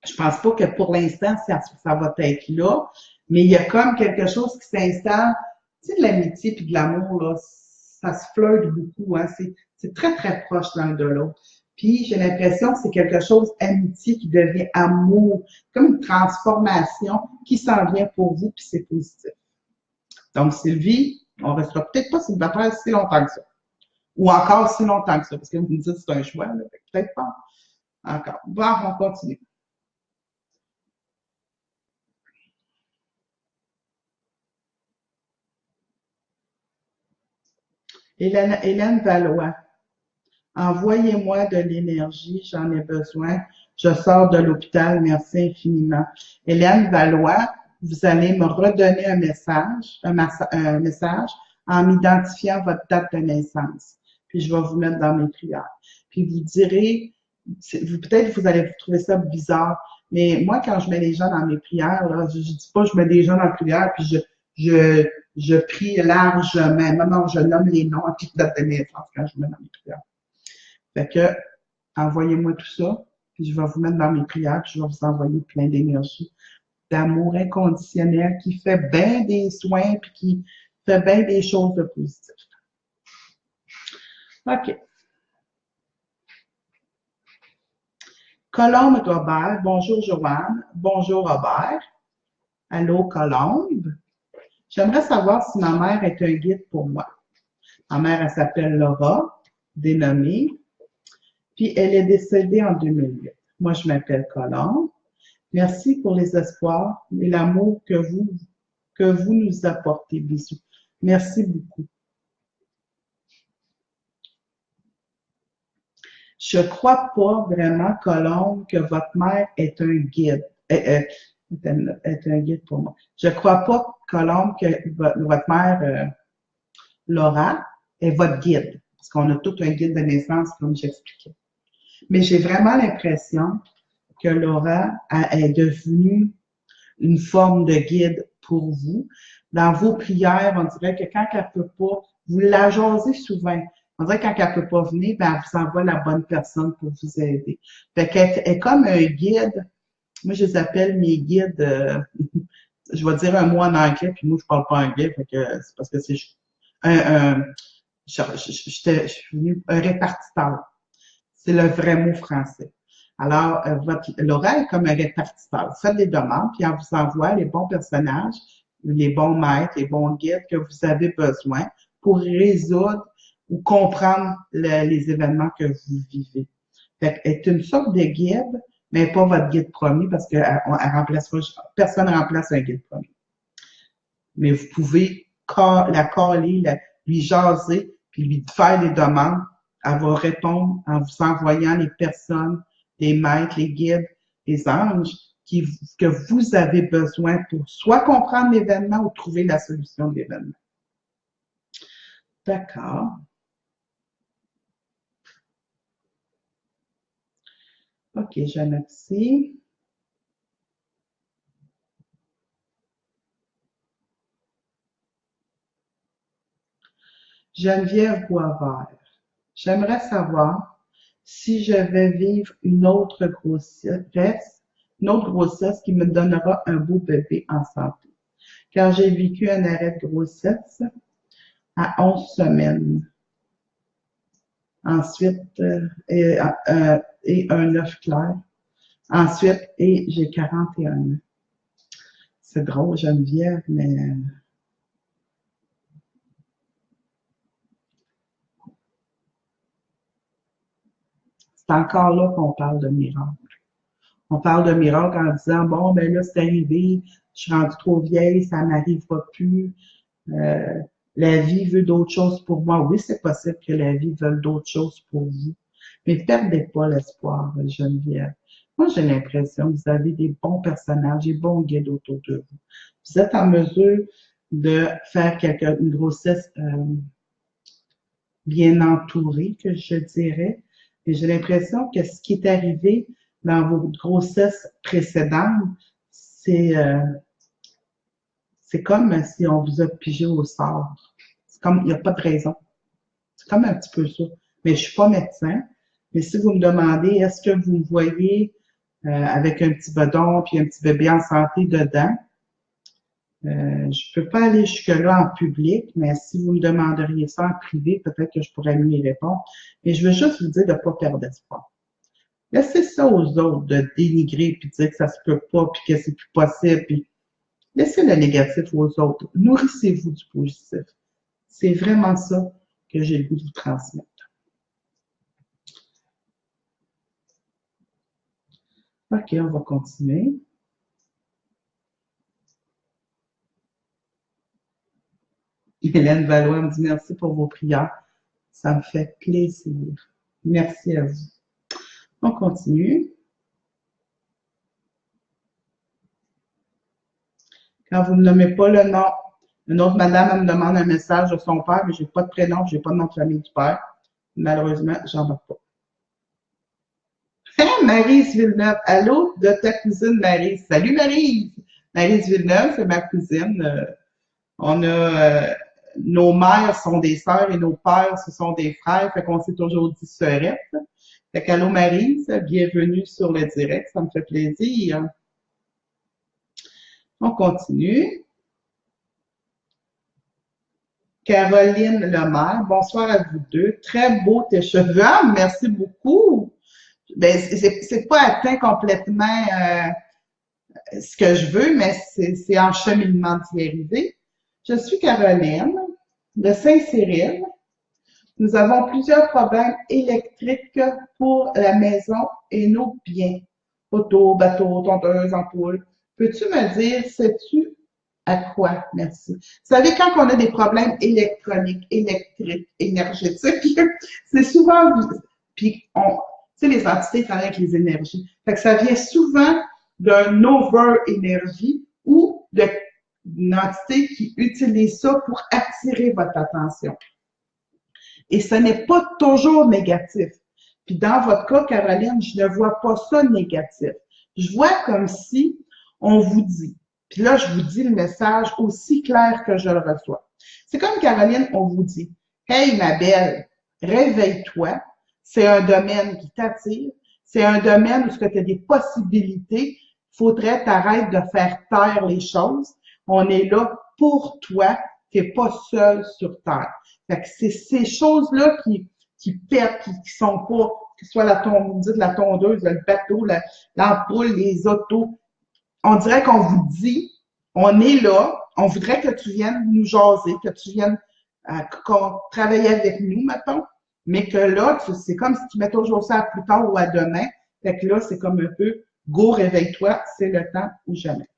je pense pas que pour l'instant, ça va être là, mais il y a comme quelque chose qui s'installe. Tu sais, de l'amitié puis de l'amour, là, ça se flirte beaucoup, hein. C'est très, très proche l'un de l'autre. Puis j'ai l'impression que c'est quelque chose, amitié, qui devient amour, comme une transformation qui s'en vient pour vous, puis c'est positif. Donc, Sylvie, on restera peut-être pas célibataire si longtemps que ça. Ou encore si longtemps que ça, parce que vous me dites que c'est un choix, là, peut-être pas encore. Bon, on continue. Hélène Valois. Envoyez-moi de l'énergie, j'en ai besoin. Je sors de l'hôpital, merci infiniment. Hélène Valois, vous allez me redonner un message en m'identifiant votre date de naissance. Puis je vais vous mettre dans mes prières. Puis vous direz, peut-être vous allez trouver ça bizarre, mais moi, quand je mets les gens dans mes prières, là, je dis pas je mets des gens dans la prière, puis je prie largement. Non, non, je nomme les noms et puis date de naissance quand je mets dans mes prières. Fait que, envoyez-moi tout ça, puis je vais vous mettre dans mes prières, puis je vais vous envoyer plein d'énergie, d'amour inconditionnel qui fait bien des soins, puis qui fait bien des choses de positives. OK. Colombe Robert, bonjour Joanne, bonjour Robert. Allô Colombe. J'aimerais savoir si ma mère est un guide pour moi. Ma mère, elle s'appelle Laura, dénommée, puis elle est décédée en 2008. Moi, je m'appelle Colombe. Merci pour les espoirs et l'amour que vous nous apportez. Bisous. Merci beaucoup. Je crois pas vraiment, Colombe, que votre mère est un guide. Est un guide pour moi. Je crois pas, Colombe, que votre mère, Laura, est votre guide. Parce qu'on a tout un guide de naissance, comme j'expliquais. Mais j'ai vraiment l'impression que Laura est devenue une forme de guide pour vous. Dans vos prières, on dirait que quand elle peut pas, vous la jasez souvent. On dirait que quand elle peut pas venir, ben, elle vous envoie la bonne personne pour vous aider. Fait qu'elle est comme un guide. Moi, je les appelle mes guides, je vais dire un mot en anglais, puis moi, je parle pas anglais, fait que c'est parce que c'est je suis venue un répartiteur. C'est le vrai mot français. Alors, votre Laura est comme un répartiteur. Vous faites des demandes, puis elle vous envoie les bons personnages, les bons maîtres, les bons guides que vous avez besoin pour résoudre ou comprendre les événements que vous vivez. Fait qu'elle est une sorte de guide, mais pas votre guide premier parce que personne ne remplace un guide premier. Mais vous pouvez la caler, lui jaser, puis lui faire des demandes. Elle va répondre en vous envoyant les personnes, les maîtres, les guides, les anges que vous avez besoin pour soit comprendre l'événement ou trouver la solution de l'événement. D'accord. OK, je note ici. Geneviève Boisvert. J'aimerais savoir si je vais vivre une autre grossesse qui me donnera un beau bébé en santé. Car j'ai vécu un arrêt de grossesse à 11 semaines. Ensuite, et un œuf clair. Ensuite, et j'ai 41 ans. C'est drôle, Geneviève, mais c'est encore là qu'on parle de miracle. On parle de miracle en disant, bon, ben là, c'est arrivé, je suis rendue trop vieille, ça n'arrivera plus. La vie veut d'autres choses pour moi. Oui, c'est possible que la vie veuille d'autres choses pour vous. Mais perdez pas l'espoir, Geneviève. Moi, j'ai l'impression que vous avez des bons personnages, des bons guides autour de vous. Vous êtes en mesure de faire une grossesse bien entourée, que je dirais. Et j'ai l'impression que ce qui est arrivé dans vos grossesses précédentes, c'est c'est comme si on vous a pigé au sort. C'est comme, il n'y a pas de raison. C'est comme un petit peu ça. Mais je suis pas médecin. Mais si vous me demandez, est-ce que vous me voyez avec un petit bedon puis un petit bébé en santé dedans? Je peux pas aller jusque-là en public, mais si vous me demanderiez ça en privé, peut-être que je pourrais mieux y répondre. Mais je veux juste vous dire de ne pas perdre espoir. Laissez ça aux autres de dénigrer puis de dire que ça se peut pas puis que c'est plus possible. Puis laissez le négatif aux autres. Nourrissez-vous du positif. C'est vraiment ça que j'ai le goût de vous transmettre. OK, on va continuer. Hélène Valois me dit merci pour vos prières. Ça me fait plaisir. Merci à vous. On continue. Quand vous ne nommez pas le nom, une autre madame elle me demande un message de son père, mais je n'ai pas de prénom, je n'ai pas de nom de famille du père. Malheureusement, j'en ai pas. Hein, Maryse Villeneuve. Allô, de ta cousine Maryse. Salut Maryse. Maryse Villeneuve, c'est ma cousine. On a nos mères sont des sœurs et nos pères, ce sont des frères. Fait qu'on s'est toujours dit sœurette. Fait qu'allô Maryse, bienvenue sur le direct, ça me fait plaisir. On continue. Caroline Lemaire, bonsoir à vous deux. Très beau tes cheveux. Ah, merci beaucoup. Ben, c'est pas atteint complètement ce que je veux, mais c'est en cheminement d'y arriver. Je suis Caroline de Saint-Cyril. Nous avons plusieurs problèmes électriques pour la maison et nos biens. Auto, bateau, tondeuse, ampoule. Peux-tu me dire, sais-tu à quoi? Merci. Vous savez, quand on a des problèmes électroniques, électriques, énergétiques, c'est souvent, puis tu sais, les entités travaillent avec les énergies. Fait que ça vient souvent d'un over-énergie ou d'une entité qui utilise ça pour attirer votre attention. Et ce n'est pas toujours négatif. Puis dans votre cas, Caroline, je ne vois pas ça négatif. Je vois comme si on vous dit, puis là, je vous dis le message aussi clair que je le reçois. C'est comme Caroline, on vous dit, hey ma belle, réveille-toi. C'est un domaine qui t'attire. C'est un domaine où tu as des possibilités. Il faudrait t'arrêter de faire taire les choses. On est là pour toi. Tu n'es pas seul sur Terre. Fait que c'est ces choses-là qui perdent, qui sont pas, que ce soit la tondeuse, le bateau, l'ampoule, les autos. On dirait qu'on vous dit, on est là, on voudrait que tu viennes nous jaser, que tu viennes qu'on travaille avec nous, mettons, mais que là, c'est comme si tu mets toujours ça à plus tard ou à demain. Fait que là, c'est comme un peu, go, réveille-toi, c'est le temps ou jamais.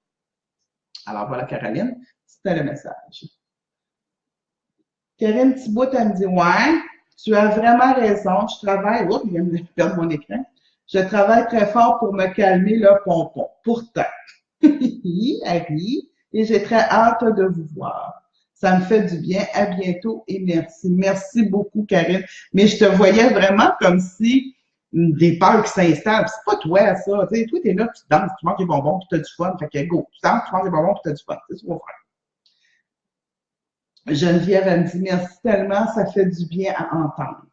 Alors voilà, Caroline, c'était le message. Karine Thibault, elle me dit, ouais, tu as vraiment raison, je travaille, oups, je viens de perdre mon écran. Je travaille très fort pour me calmer le pompon. Pourtant, Harry, et j'ai très hâte de vous voir. Ça me fait du bien. À bientôt et merci. Merci beaucoup, Karine. Mais je te voyais vraiment comme si des peurs qui s'installent. C'est pas toi, ça. Tu sais, toi, t'es là, tu danses, tu manges des bonbons, puis t'as du fun. Fait que go, tu danses, tu manges des bonbons, puis t'as du fun. C'est ce qu'on fait. Geneviève, elle me dit merci tellement, ça fait du bien à entendre.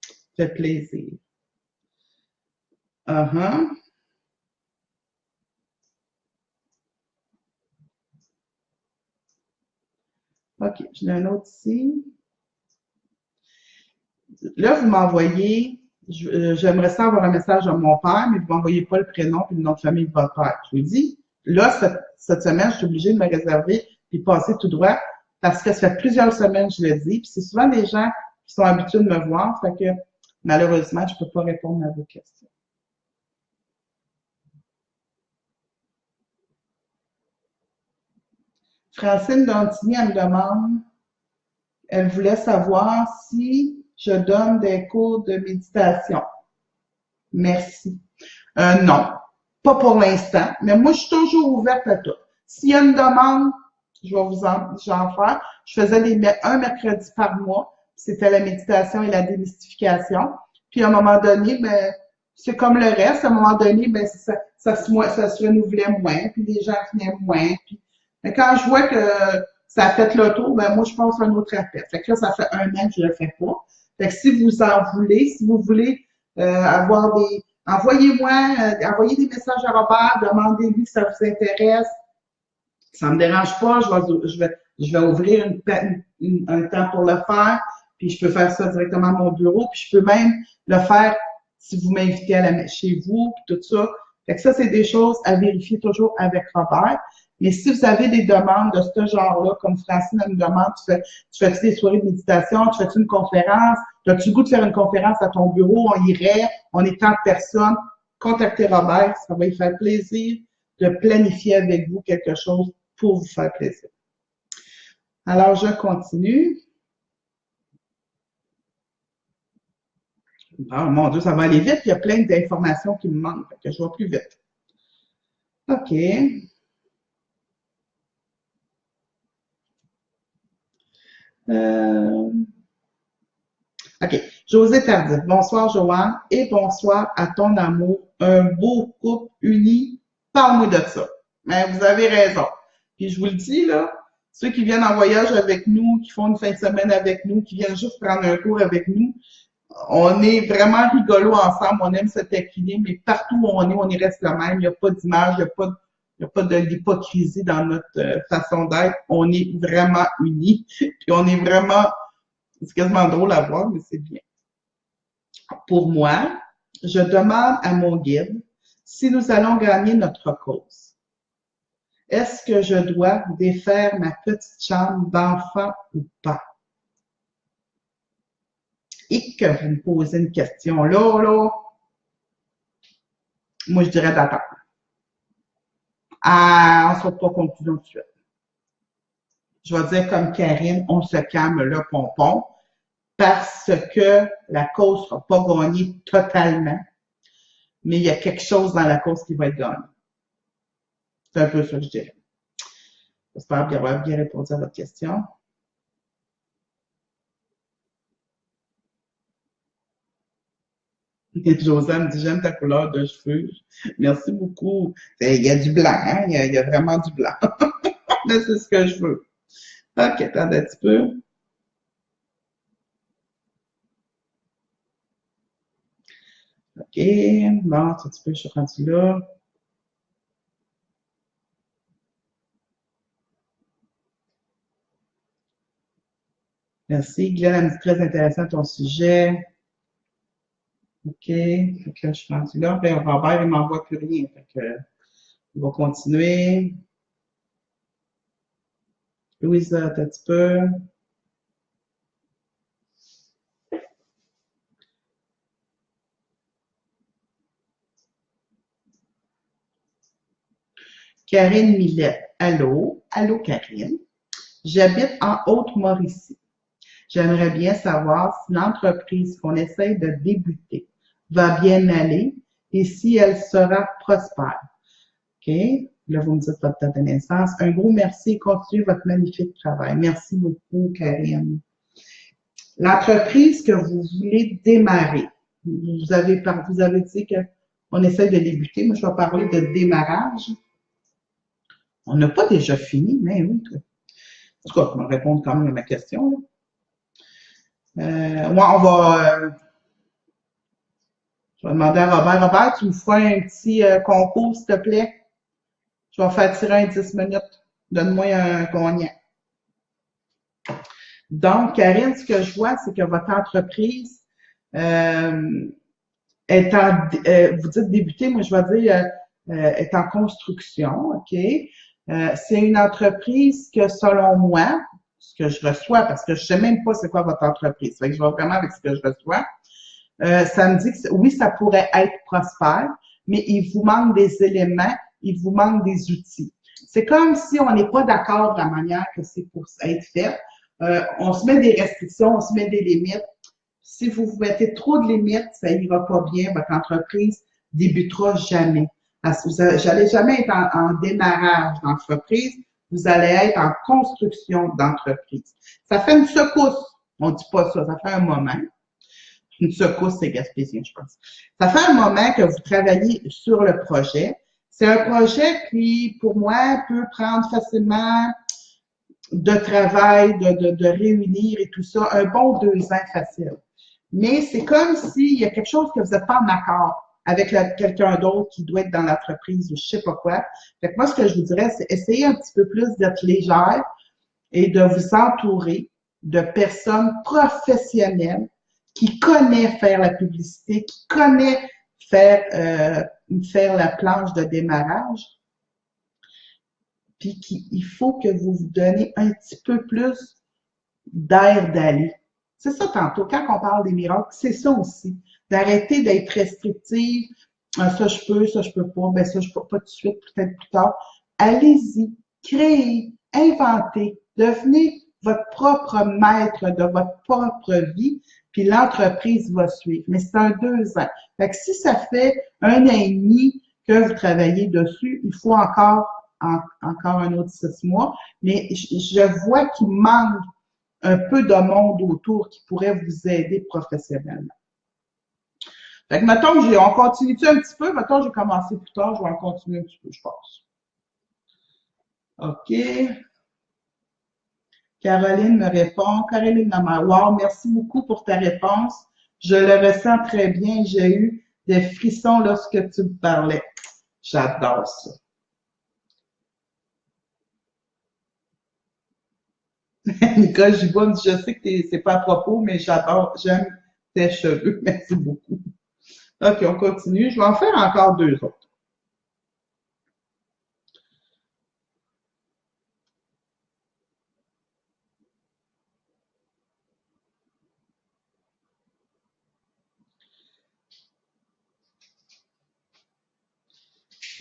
Ça fait plaisir. Uh-huh. OK, j'en ai un autre ici. Là, vous m'envoyez, j'aimerais ça avoir un message de mon père, mais vous m'envoyez pas le prénom et le nom de famille de votre père. Je vous dis, là, cette semaine, je suis obligée de me réserver puis passer tout droit parce que ça fait plusieurs semaines que je le dis. Puis c'est souvent des gens qui sont habitués de me voir, fait que malheureusement, je peux pas répondre à vos questions. Francine Dantigny, elle me demande Elle voulait savoir si je donne des cours de méditation. Merci. Non, pas pour l'instant, mais moi, je suis toujours ouverte à tout. S'il y a une demande, je vais j'en faire. Je faisais un mercredi par mois. C'était la méditation et la démystification. Puis, à un moment donné, ben, c'est comme le reste. À un moment donné, ben, ça se renouvelait moins, puis les gens venaient moins. Puis, mais quand je vois que ça a fait le tour, ben, moi, je pense à un autre appel. Fait que là, ça fait 1 an que je le fais pas. Fait que si vous en voulez, si vous voulez avoir envoyez des messages à Robert, demandez-lui si ça vous intéresse. Ça me dérange pas, je vais ouvrir un temps pour le faire, puis je peux faire ça directement à mon bureau, puis je peux même le faire si vous m'invitez chez vous, puis tout ça. Fait que ça, c'est des choses à vérifier toujours avec Robert. Mais si vous avez des demandes de ce genre-là, comme Francine a une demande, tu fais des soirées de méditation, tu fais une conférence, as-tu le goût de faire une conférence à ton bureau, on irait, on est tant de personnes, contactez Robert, ça va lui faire plaisir de planifier avec vous quelque chose pour vous faire plaisir. Alors, je continue. Oh mon Dieu, ça va aller vite, il y a plein d'informations qui me manquent, fait que je vais plus vite. OK. OK. José Tardif. Bonsoir, Joanne, et bonsoir à ton amour. Un beau couple uni. Parle-moi de ça. Mais vous avez raison. Puis je vous le dis, là, ceux qui viennent en voyage avec nous, qui font une fin de semaine avec nous, qui viennent juste prendre un cours avec nous, on est vraiment rigolo ensemble. On aime cet équilibre, mais partout où on y reste le même. Il n'y a pas d'image, il n'y a pas de l'hypocrisie dans notre façon d'être. On est vraiment unis. Puis on est vraiment, c'est quasiment drôle à voir, mais c'est bien. Pour moi, je demande à mon guide si nous allons gagner notre cause. Est-ce que je dois défaire ma petite chambre d'enfant ou pas? Et que vous me posez une question là, moi je dirais d'attendre. Ah, on ne saute pas conclusion tout de suite. Je vais dire comme Karine, on se calme le pompon parce que la cause ne sera pas gagnée totalement, mais il y a quelque chose dans la cause qui va être gagnée. C'est un peu ça que je dirais. J'espère avoir bien répondu à votre question. Et Josiane dit, j'aime ta couleur de cheveux. Merci beaucoup. Il y a du blanc, hein? Il y a vraiment du blanc. Mais c'est ce que je veux. OK, attendez un petit peu. OK, bon, un petit peu, je suis rendue là. Merci. Glenn, elle me dit très intéressant ton sujet. OK, donc là, je suis rendue là. Ben, Robert, il m'envoie plus rien. Fait que, on va continuer. Louisa, un petit peu. Karine Millette. Allô? Allô, Karine. J'habite en Haute-Mauricie. J'aimerais bien savoir si l'entreprise qu'on essaye de débuter va bien aller et si elle sera prospère. OK? Là, vous me dites votre date de naissance. Un gros merci et continuez votre magnifique travail. Merci beaucoup, Karine. L'entreprise que vous voulez démarrer, vous avez dit qu'on essaie de débuter. Moi, je vais parler de démarrage. On n'a pas déjà fini, mais oui. En tout cas, je vais répondre quand même à ma question. Moi, je vais demander à Robert. Robert, tu me feras un petit concours, s'il te plaît? Je vais faire tirer un 10 minutes. Donne-moi un cognac. Donc, Karine, ce que je vois, c'est que votre entreprise est vous dites débuter, moi je vais dire est en construction, OK? C'est une entreprise que, selon moi, ce que je reçois, parce que je ne sais même pas c'est quoi votre entreprise, fait que je vais vraiment avec ce que je reçois, ça me dit que oui, ça pourrait être prospère, mais il vous manque des éléments, il vous manque des outils. C'est comme si on n'est pas d'accord de la manière que c'est pour être fait. On se met des restrictions, on se met des limites. Si vous vous mettez trop de limites, ça ira pas bien. Votre entreprise débutera jamais. Vous n'allez jamais être en démarrage d'entreprise. Vous allez être en construction d'entreprise. Ça fait une secousse. On dit pas ça. Ça fait un moment. Une secousse, c'est gaspésien, je pense. Ça fait un moment que vous travaillez sur le projet. C'est un projet qui, pour moi, peut prendre facilement de travail, de réunir et tout ça, un bon 2 ans facile. Mais c'est comme s'il y a quelque chose que vous n'êtes pas en accord avec quelqu'un d'autre qui doit être dans l'entreprise ou je sais pas quoi. Fait que moi, ce que je vous dirais, c'est essayer un petit peu plus d'être légère et de vous entourer de personnes professionnelles qui connaissent faire la publicité, qui connaissent faire la planche de démarrage. Puis il faut que vous vous donnez un petit peu plus d'air d'aller. C'est ça tantôt, quand on parle des miracles, c'est ça aussi. D'arrêter d'être restrictive. Ah, ça je peux pas, ben ça je peux pas tout de suite, peut-être plus tard. Allez-y, créez, inventez, devenez votre propre maître de votre propre vie, puis l'entreprise va suivre. Mais c'est un 2 ans. Fait que si ça fait 1 an et demi que vous travaillez dessus, il faut encore un autre 6 mois, mais je vois qu'il manque un peu de monde autour qui pourrait vous aider professionnellement. Fait que, mettons, on continue-tu un petit peu? Mettons, j'ai commencé plus tard, je vais en continuer un petit peu, je pense. OK. Caroline me répond. Caroline Lamar, wow, merci beaucoup pour ta réponse. Je le ressens très bien. J'ai eu des frissons lorsque tu me parlais. J'adore ça. Nicole Gibault me dit, je sais que c'est pas à propos, mais j'aime tes cheveux. Merci beaucoup. OK, on continue. Je vais en faire encore 2 autres.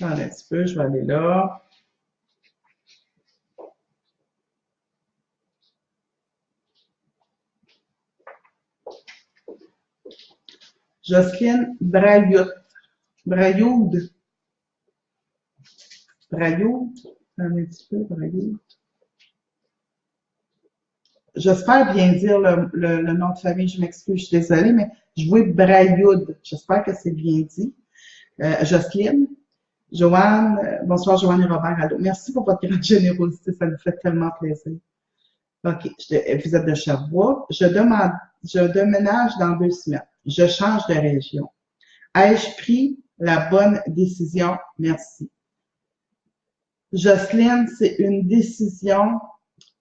Attends un petit peu, je vais aller là. Jocelyne Brailloud. Brailloud. Un petit peu, Brailloud. J'espère bien dire le nom de famille, je m'excuse, je suis désolée, mais je vois Brailloud. J'espère que c'est bien dit. Jocelyne, Joanne, bonsoir Joanne et Robert, allô. Merci pour votre grande générosité, ça nous fait tellement plaisir. OK, vous êtes de Sherbrooke. Je déménage dans 2 semaines. Je change de région. Ai-je pris la bonne décision? Merci. Jocelyne, c'est une décision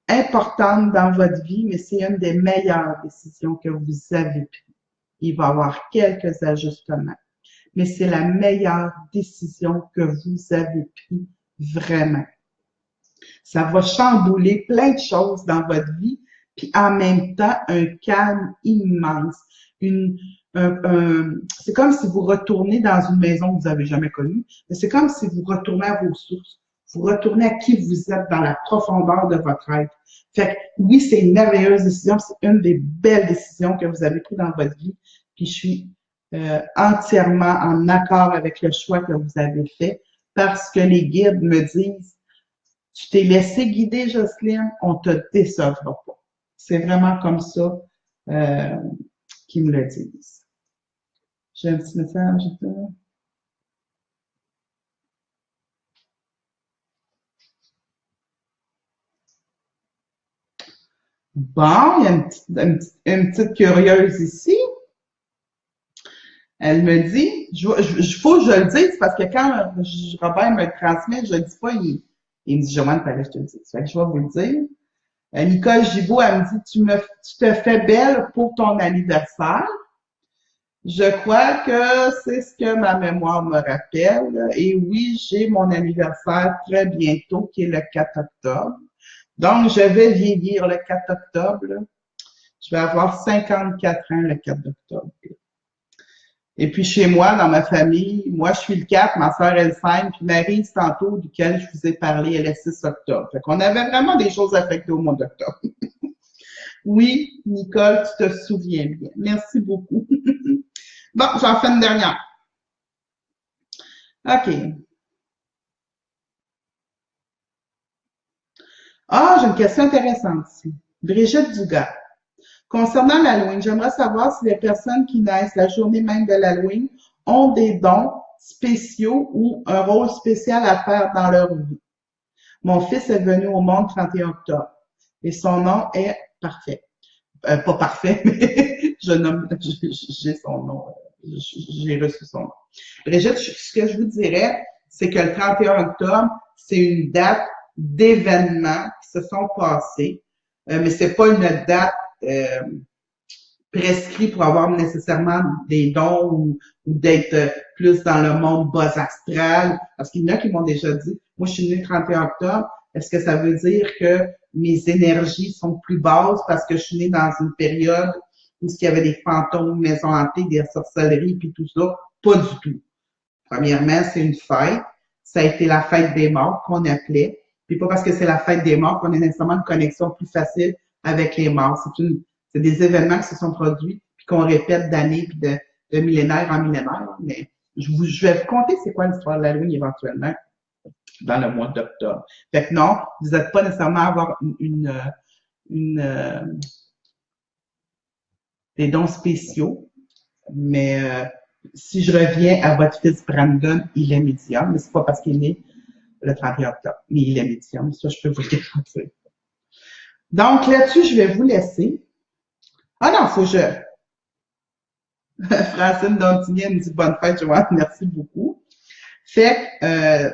importante dans votre vie, mais c'est une des meilleures décisions que vous avez prises. Il va y avoir quelques ajustements, mais c'est la meilleure décision que vous avez prise vraiment. Ça va chambouler plein de choses dans votre vie, puis en même temps, un calme immense. C'est comme si vous retournez dans une maison que vous n'avez jamais connue, mais c'est comme si vous retournez à vos sources. Vous retournez à qui vous êtes dans la profondeur de votre être. Fait que oui, c'est une merveilleuse décision, c'est une des belles décisions que vous avez prises dans votre vie, puis je suis entièrement en accord avec le choix que vous avez fait, parce que les guides me disent tu t'es laissé guider, Jocelyne, on te décevra pas. C'est vraiment comme ça qu'ils me le disent. J'ai un petit message. Bon, il y a une petite curieuse ici. Elle me dit, faut que je le dise parce que quand Robert me le transmet, je le dis pas, il me dit, Joanne, fallait que je te le dise. Fait que je vais vous le dire. Nicole Gibault, elle me dit, tu te fais belle pour ton anniversaire. Je crois que c'est ce que ma mémoire me rappelle. Et oui, j'ai mon anniversaire très bientôt, qui est le 4 octobre. Donc, je vais vieillir le 4 octobre. Je vais avoir 54 ans le 4 octobre. Et puis chez moi, dans ma famille, moi je suis le 4, ma soeur est le 5, puis Marie, tantôt, duquel je vous ai parlé, elle est 6 octobre. Fait qu'on avait vraiment des choses affectées au mois d'octobre. Oui, Nicole, tu te souviens bien. Merci beaucoup. Bon, j'en fais une dernière. OK. Ah, j'ai une question intéressante ici. Brigitte Dugas. Concernant l'Halloween, j'aimerais savoir si les personnes qui naissent la journée même de l'Halloween ont des dons spéciaux ou un rôle spécial à faire dans leur vie. Mon fils est venu au monde 31 octobre et son nom est parfait. Pas parfait, mais j'ai son nom. J'ai reçu son nom. Brigitte, ce que je vous dirais, c'est que le 31 octobre, c'est une date d'événements qui se sont passés, mais c'est pas une date prescrite pour avoir nécessairement des dons ou d'être plus dans le monde bas astral. Parce qu'il y en a qui m'ont déjà dit, moi je suis née le 31 octobre, est-ce que ça veut dire que mes énergies sont plus basses parce que je suis née dans une période où il y avait des fantômes, maisons hantées, des sorcelleries, puis tout ça? Pas du tout. Premièrement, c'est une fête. Ça a été la fête des morts qu'on appelait. Puis pas parce que c'est la fête des morts qu'on a nécessairement une connexion plus facile avec les morts. C'est des événements qui se sont produits puis qu'on répète d'années puis de millénaire en millénaire. Mais je vais vous conter c'est quoi l'histoire de l'Halloween éventuellement dans le mois d'octobre. Fait que non, vous n'êtes pas nécessairement à avoir des dons spéciaux, mais si je reviens à votre fils Brandon, il est médium, mais c'est pas parce qu'il est né le 31 octobre, mais il est médium, ça je peux vous le garantir. Donc là-dessus, je vais vous laisser. Ah non, faut que je... Francine Dontigny me dit bonne fête, Joanne, merci beaucoup. Fait que,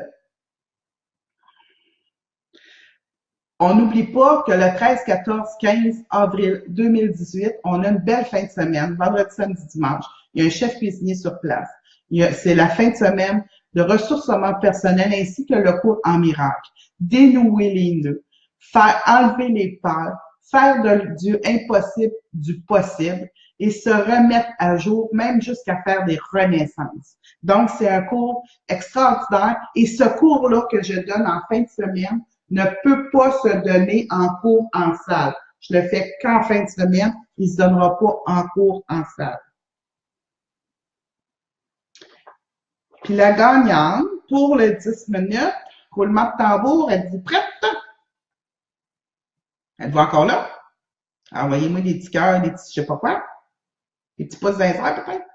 on n'oublie pas que le 13, 14, 15 avril 2018, on a une belle fin de semaine, vendredi, samedi, dimanche. Il y a un chef cuisinier sur place. C'est la fin de semaine de ressourcement personnel ainsi que le cours en miracle. Dénouer les nœuds, faire enlever les peurs, faire du impossible du possible et se remettre à jour, même jusqu'à faire des renaissances. Donc, c'est un cours extraordinaire et ce cours-là que je donne en fin de semaine ne peut pas se donner en cours en salle. Je le fais qu'en fin de semaine, il ne se donnera pas en cours en salle. Puis la gagnante, pour les 10 minutes, roulement de tambour, elle dit prête? Êtes-vous encore là? Envoyez-moi des petits cœurs, des petits je sais pas quoi. Des petits pouces d'insert peut-être.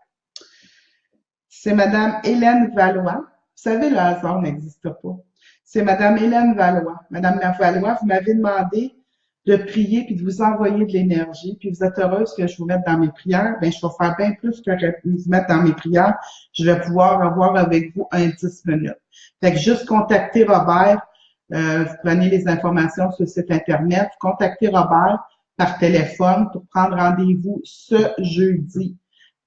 C'est Madame Hélène Valois. Vous savez, le hasard n'existe pas. C'est Madame Hélène Valois. Madame la Valois, vous m'avez demandé de prier puis de vous envoyer de l'énergie. Puis vous êtes heureuse que je vous mette dans mes prières. Ben, je vais faire bien plus que vous mettre dans mes prières. Je vais pouvoir avoir avec vous un 10 minutes. Fait que juste contacter Robert. Vous prenez les informations sur le site Internet. Contactez Robert par téléphone pour prendre rendez-vous ce jeudi.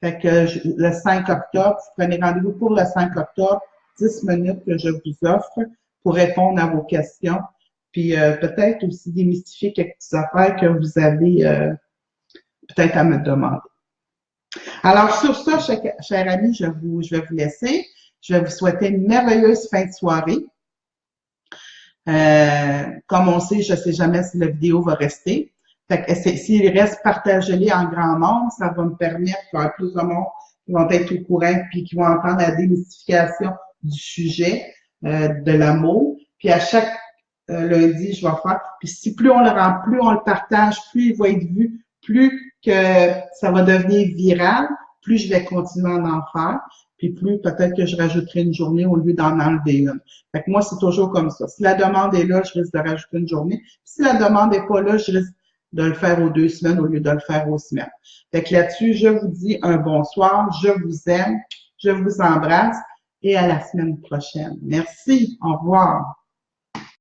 Fait que le 5 octobre, vous prenez rendez-vous pour le 5 octobre, 10 minutes que je vous offre pour répondre à vos questions. Puis peut-être aussi démystifier quelques petites affaires que vous avez peut-être à me demander. Alors sur ça, chers amis, je vais vous laisser. Je vais vous souhaiter une merveilleuse fin de soirée. Comme on sait, je ne sais jamais si la vidéo va rester. Fait que s'il reste, partagez-les en grand nombre. Ça va me permettre d'avoir plus de monde qui vont être au courant puis qui vont entendre la démystification du sujet de l'amour. Puis à chaque lundi, je vais faire. Puis si plus on le rend, plus on le partage, plus il va être vu, plus que ça va devenir viral, plus je vais continuer à en faire. Puis plus peut-être que je rajouterai une journée au lieu d'en enlever une. Fait que moi, c'est toujours comme ça. Si la demande est là, je risque de rajouter une journée. Puis si la demande n'est pas là, je risque de le faire aux 2 semaines au lieu de le faire aux semaines. Fait que là-dessus, je vous dis un bonsoir, je vous aime, je vous embrasse et à la semaine prochaine. Merci, au revoir.